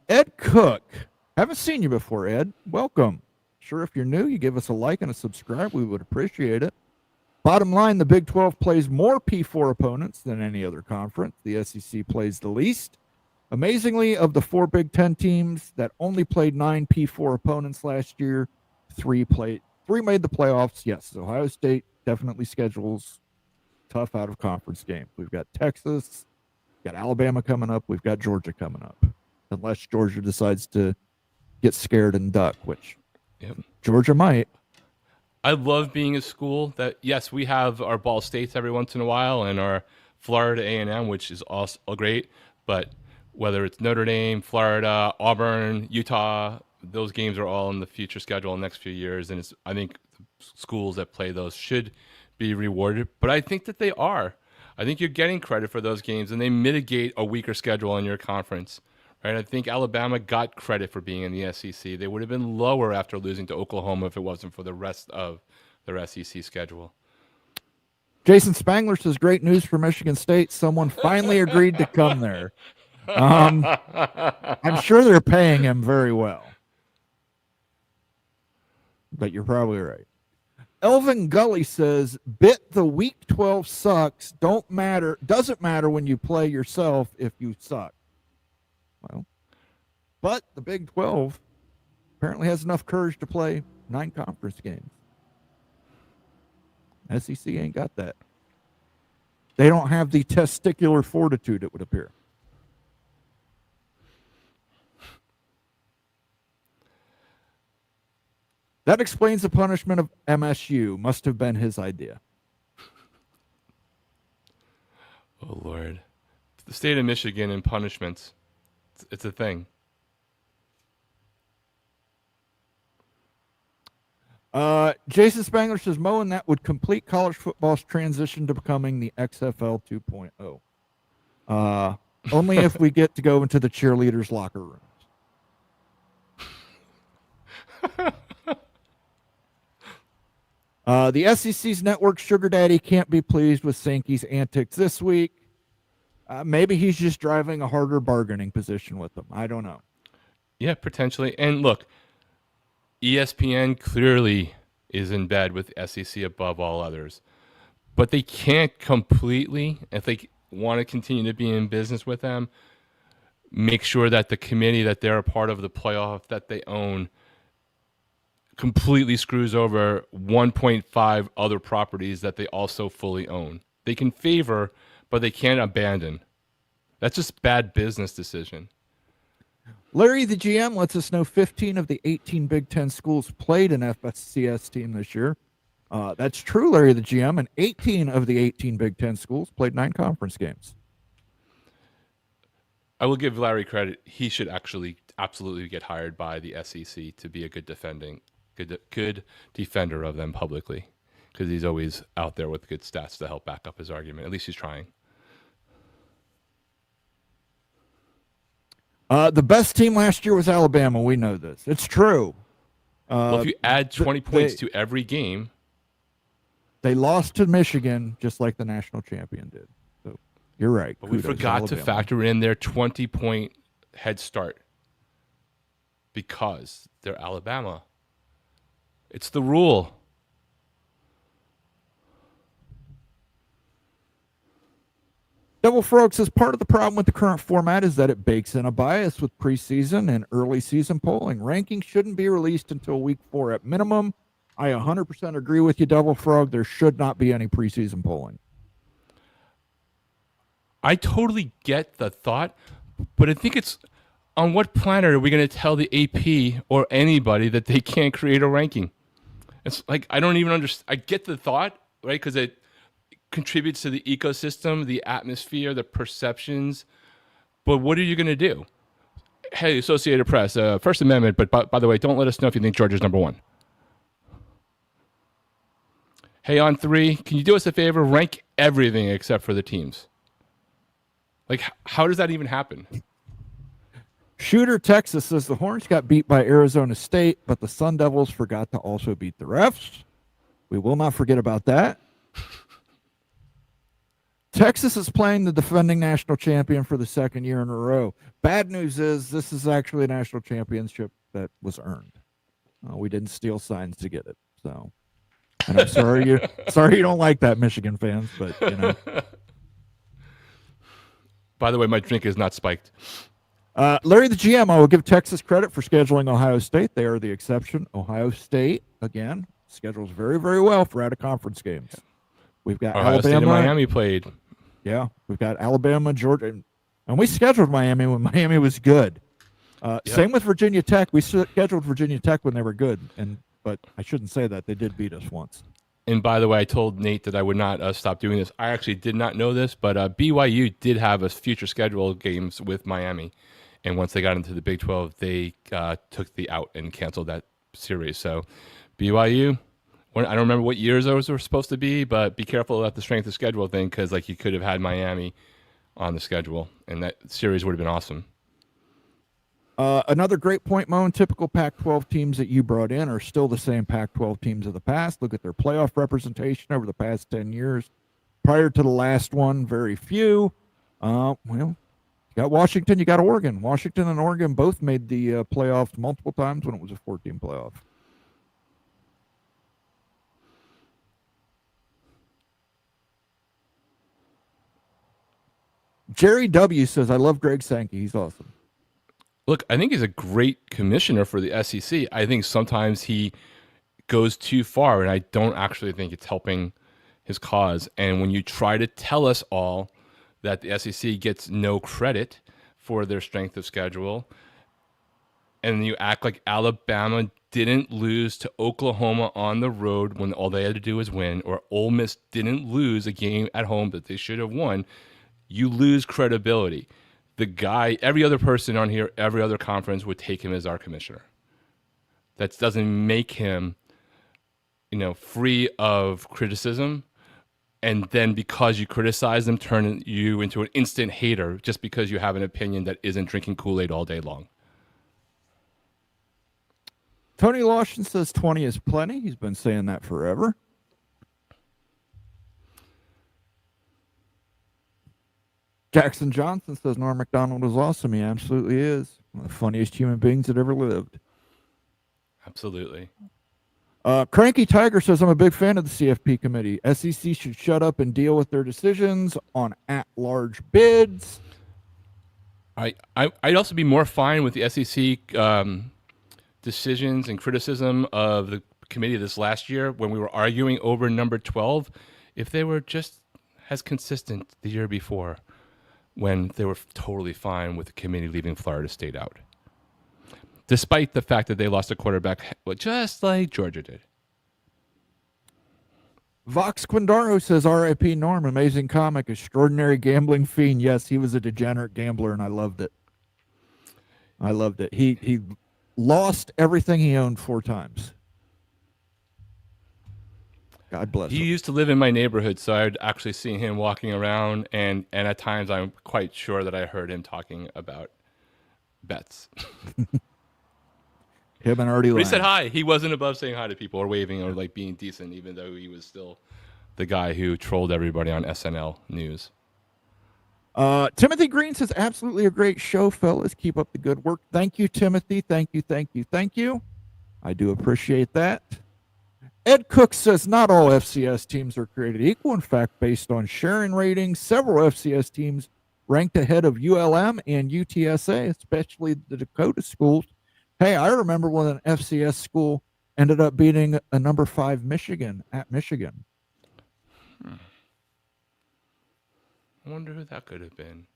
Ed Cook. Haven't seen you before, Ed. Welcome. Sure, if you're new, you give us a like and a subscribe. We would appreciate it. Bottom line, the Big 12 plays more P4 opponents than any other conference. The SEC plays the least. Amazingly, of the 4 Big 10 teams that only played 9 P4 opponents last year, 3 made the playoffs. Yes, Ohio State definitely schedules tough out-of-conference games. We've got Texas, we've got Alabama coming up, we've got Georgia coming up. Unless Georgia decides to get scared and duck, which Georgia might. I love being a school that, yes, we have our Ball States every once in a while and our Florida A&M, which is also great. But whether it's Notre Dame, Florida, Auburn, Utah, those games are all in the future schedule in the next few years. And I think schools that play those should be rewarded. But I think that they are. I think you're getting credit for those games, and they mitigate a weaker schedule in your conference. Right? I think Alabama got credit for being in the SEC. They would have been lower after losing to Oklahoma if it wasn't for the rest of their SEC schedule. Jason Spangler says, great news for Michigan State. Someone finally agreed to come there. I'm sure they're paying him very well. But you're probably right. Elvin Gully says, bit the week 12 sucks. Doesn't matter when you play yourself if you suck. Well, but the Big 12 apparently has enough courage to play 9 conference games. SEC ain't got that. They don't have the testicular fortitude, it would appear. That explains the punishment of MSU. Must have been his idea. Oh, Lord. The state of Michigan and punishments. It's a thing. Jason Spangler says, Mo, and that would complete college football's transition to becoming the XFL 2.0. Only if we get to go into the cheerleaders' locker rooms. The SEC's network sugar daddy can't be pleased with Sankey's antics this week. Maybe he's just driving a harder bargaining position with them. I don't know. Yeah, potentially. And look, ESPN clearly is in bed with SEC above all others, but they can't completely, if they want to continue to be in business with them, make sure that the committee that they're a part of, the playoff that they own, completely screws over 1.5 other properties that they also fully own. They can favor, but they can't abandon. That's just bad business decision. Larry, the GM, lets us know 15 of the 18 Big Ten schools played an FCS team this year. That's true, Larry, the GM, and 18 of the 18 Big Ten schools played 9 conference games. I will give Larry credit. He should actually absolutely get hired by the SEC to be a good defender of them publicly, because he's always out there with good stats to help back up his argument. At least he's trying. The best team last year was Alabama. We know this. It's true. Well, if you add 20 points to every game. They lost to Michigan just like the national champion did. So you're right. But we forgot to factor in their 20-point head start because they're Alabama. It's the rule. Devil Frog says part of the problem with the current format is that it bakes in a bias with preseason and early season polling. Rankings shouldn't be released until week 4 at minimum. I 100% agree with you, Devil Frog. There should not be any preseason polling. I totally get the thought, but I think it's on what planet are we going to tell the AP or anybody that they can't create a ranking? It's like, I don't even understand. I get the thought, right? Because it contributes to the ecosystem, the atmosphere, the perceptions. But what are you going to do? Hey, Associated Press, First Amendment, but by the way, don't let us know if you think Georgia's number 1. Hey, on 3, can you do us a favor? Rank everything except for the teams. Like, how does that even happen? Shooter Texas says the Horns got beat by Arizona State, but the Sun Devils forgot to also beat the refs. We will not forget about that. Texas is playing the defending national champion for the 2nd year in a row. Bad news is this is actually a national championship that was earned. We didn't steal signs to get it. So, and I'm sorry you don't like that, Michigan fans, but you know. By the way, my drink is not spiked. Larry, the GM, I will give Texas credit for scheduling Ohio State. They are the exception. Ohio State, again, schedules very, very well for out-of-conference games. We've got Ohio Alabama. State and Miami played. Yeah, we've got Alabama, Georgia, and we scheduled Miami when Miami was good. Same with Virginia Tech. We scheduled Virginia Tech when they were good, but I shouldn't say that. They did beat us once. And by the way, I told Nate that I would not stop doing this. I actually did not know this, but BYU did have a future schedule of games with Miami. And once they got into the Big 12, they took the out and canceled that series. So BYU, I don't remember what years those were supposed to be, but be careful about the strength of schedule thing, because like you could have had Miami on the schedule, and that series would have been awesome. Another great point, Mo, and typical Pac-12 teams that you brought in are still the same Pac-12 teams of the past. Look at their playoff representation over the past 10 years. Prior to the last one, very few. Well, you got Washington, you got Oregon. Washington and Oregon both made the playoffs multiple times when it was a 14 playoff. Jerry W. says, I love Greg Sankey. He's awesome. Look, I think he's a great commissioner for the SEC. I think sometimes he goes too far, and I don't actually think it's helping his cause. And when you try to tell us all that the SEC gets no credit for their strength of schedule, and you act like Alabama didn't lose to Oklahoma on the road when all they had to do was win, or Ole Miss didn't lose a game at home that they should have won, you lose credibility. The guy, every other person on here, every other conference would take him as our commissioner. That doesn't make him, free of criticism. And then because you criticize them, turn you into an instant hater just because you have an opinion that isn't drinking Kool-Aid all day long. Tony Lawson says 20 is plenty. He's been saying that forever. Jackson Johnson says Norm Macdonald is awesome. He absolutely is. One of the funniest human beings that ever lived. Absolutely. Cranky Tiger says, I'm a big fan of the CFP committee. SEC should shut up and deal with their decisions on at-large bids. I'd also be more fine with the SEC decisions and criticism of the committee this last year when we were arguing over number 12 if they were just as consistent the year before when they were totally fine with the committee leaving Florida State out. Despite the fact that they lost a quarterback, just like Georgia did. Vox Quindaro says, R.I.P. Norm, amazing comic, extraordinary gambling fiend. Yes, he was a degenerate gambler, and I loved it. I loved it. He lost everything he owned 4 times. God bless him. He used to live in my neighborhood, so I'd actually see him walking around, and at times I'm quite sure that I heard him talking about bets. Him and Artie Lang. He said hi. He wasn't above saying hi to people or waving or like being decent, even though he was still the guy who trolled everybody on SNL News. Timothy Green says, absolutely a great show, fellas. Keep up the good work. Thank you, Timothy. Thank you. I do appreciate that. Ed Cook says, not all FCS teams are created equal. In fact, based on sharing ratings, several FCS teams ranked ahead of ULM and UTSA, especially the Dakota schools. Hey, I remember when an FCS school ended up beating a number 5 Michigan at Michigan. I wonder who that could have been.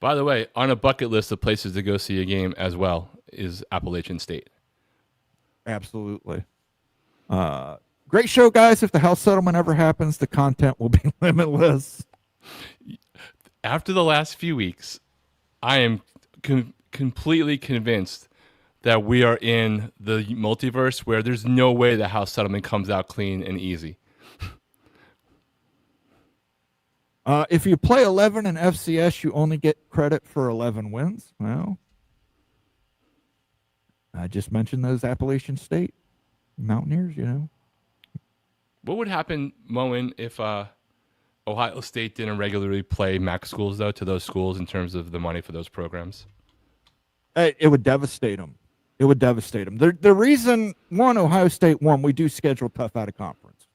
By the way, on a bucket list of places to go see a game as well is Appalachian State. Absolutely. Great show, guys. If the house settlement ever happens, the content will be limitless. After the last few weeks, I am completely convinced that we are in the multiverse where there's no way the house settlement comes out clean and easy. If you play 11 in FCS, you only get credit for 11 wins. Well, I just mentioned those Appalachian State Mountaineers, you know. What would happen, Moen, if Ohio State didn't regularly play MAC schools, though, to those schools in terms of the money for those programs? It would devastate them. It would devastate them. The reason, one, Ohio State won, we do schedule tough out of conference.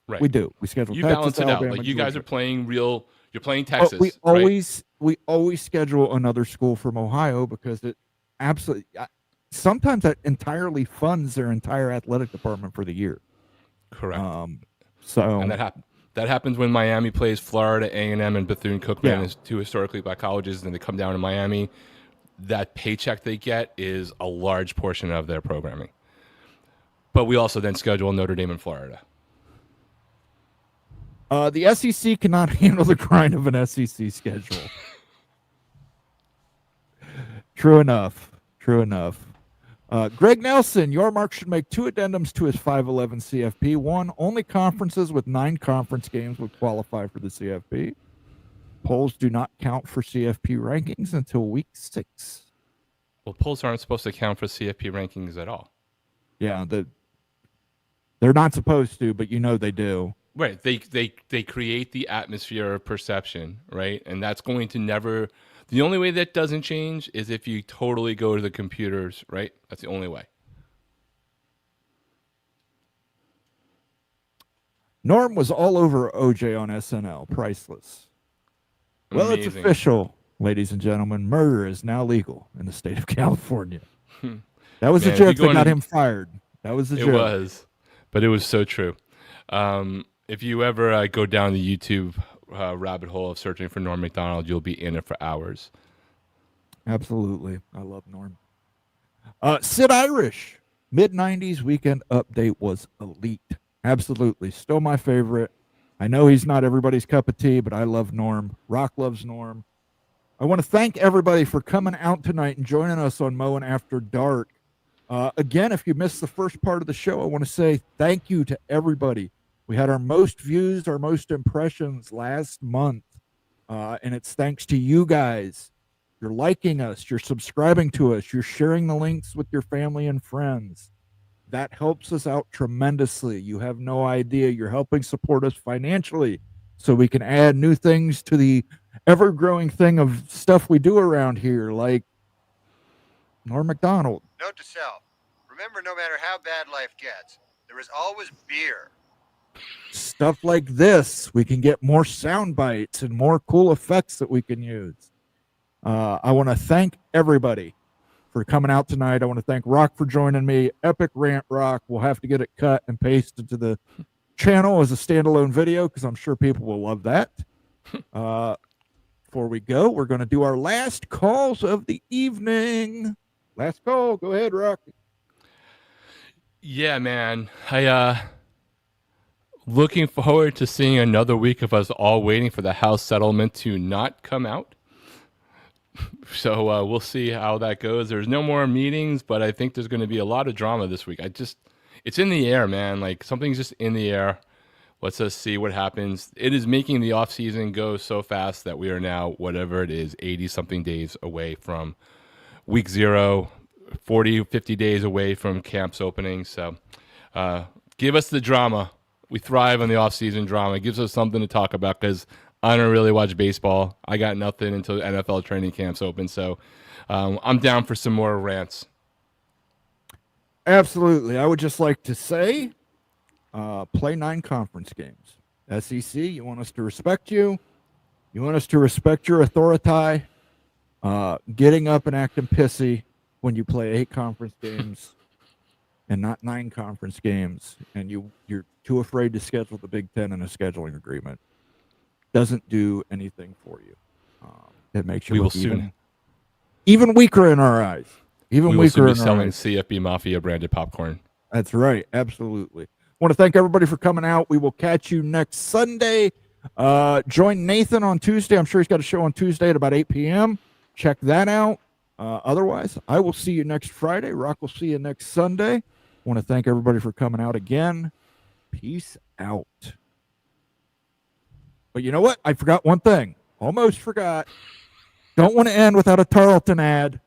Right. We do. We schedule you Texas, balance it Alabama, out. Like you Georgia. guys are playing real. You're playing Texas. We right? always schedule another school from Ohio because it absolutely sometimes that entirely funds their entire athletic department for the year. Correct. And that happens when Miami plays Florida A&M and Bethune-Cookman is 2 historically black colleges, and they come down to Miami. That paycheck they get is a large portion of their programming. But we also then schedule Notre Dame in Florida. The SEC cannot handle the grind of an SEC schedule. True enough. Greg Nelson, your mark should make 2 addendums to his 511 CFP. 1, only conferences with 9 conference games would qualify for the CFP. Polls do not count for CFP rankings until week 6. Well, polls aren't supposed to count for CFP rankings at all. Yeah, they're not supposed to, but you know they do. Right. They create the atmosphere of perception, right? And that's going to never... The only way that doesn't change is if you totally go to the computers, right? That's the only way. Norm was all over OJ on SNL. Priceless. Well, Amazing. It's official, ladies and gentlemen. Murder is now legal in the state of California. That was a joke that got him fired. That was the joke. It was, but it was so true. If you ever go down the YouTube rabbit hole of searching for Norm Macdonald, you'll be in it for hours. Absolutely. I love Norm. Sid Irish, mid-90s weekend update was elite. Absolutely. Still my favorite. I know he's not everybody's cup of tea, but I love Norm. Rock loves Norm. I want to thank everybody for coming out tonight and joining us on Moen After Dark. Again, if you missed the first part of the show, I want to say thank you to everybody. We had our most views, our most impressions last month, and it's thanks to you guys. You're liking us, you're subscribing to us, you're sharing the links with your family and friends. That helps us out tremendously. You have no idea. You're helping support us financially so we can add new things to the ever-growing thing of stuff we do around here, like Norm Macdonald. Note to self, remember no matter how bad life gets, there is always beer. Stuff like this, we can get more sound bites and more cool effects that we can use. I want to thank everybody for coming out tonight. I want to thank Rock for joining me. Epic rant, Rock. We'll have to get it cut and pasted to the channel as a standalone video because I'm sure people will love that. Before we go, we're going to do our last calls of the evening. Last call. Go ahead, Rock. Yeah, man. Looking forward to seeing another week of us all waiting for the House settlement to not come out. So we'll see how that goes. There's no more meetings, but I think there's going to be a lot of drama this week. It's in the air, man. Like something's just in the air. Let's just see what happens. It is making the off season go so fast that we are now, whatever it is, 80 something days away from week 0, 40, 50 days away from camps opening. So give us the drama. We thrive on the off-season drama. It gives us something to talk about because I don't really watch baseball. I got nothing until NFL training camps open. So I'm down for some more rants. Absolutely. I would just like to say, play 9 conference games. SEC, you want us to respect you. You want us to respect your authority. Getting up and acting pissy when you play 8 conference games and not 9 conference games, and you're too afraid to schedule the Big Ten in a scheduling agreement, doesn't do anything for you. It makes you look even weaker in our eyes. Even weaker in our eyes. Selling CFB Mafia branded popcorn. That's right. Absolutely. Want to thank everybody for coming out. We will catch you next Sunday. Join Nathan on Tuesday. I'm sure he's got a show on Tuesday at about 8 p.m. Check that out. Otherwise, I will see you next Friday. Rock will see you next Sunday. Want to thank everybody for coming out again. Peace out. But you know what? I forgot one thing. Almost forgot. Don't want to end without a Tarleton ad.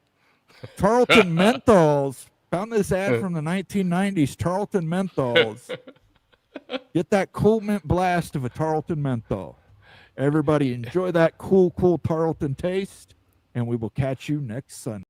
Tarleton Menthols. Found this ad from the 1990s. Tarleton Menthols. Get that cool mint blast of a Tarleton Menthol. Everybody enjoy that cool Tarleton taste, and we will catch you next Sunday.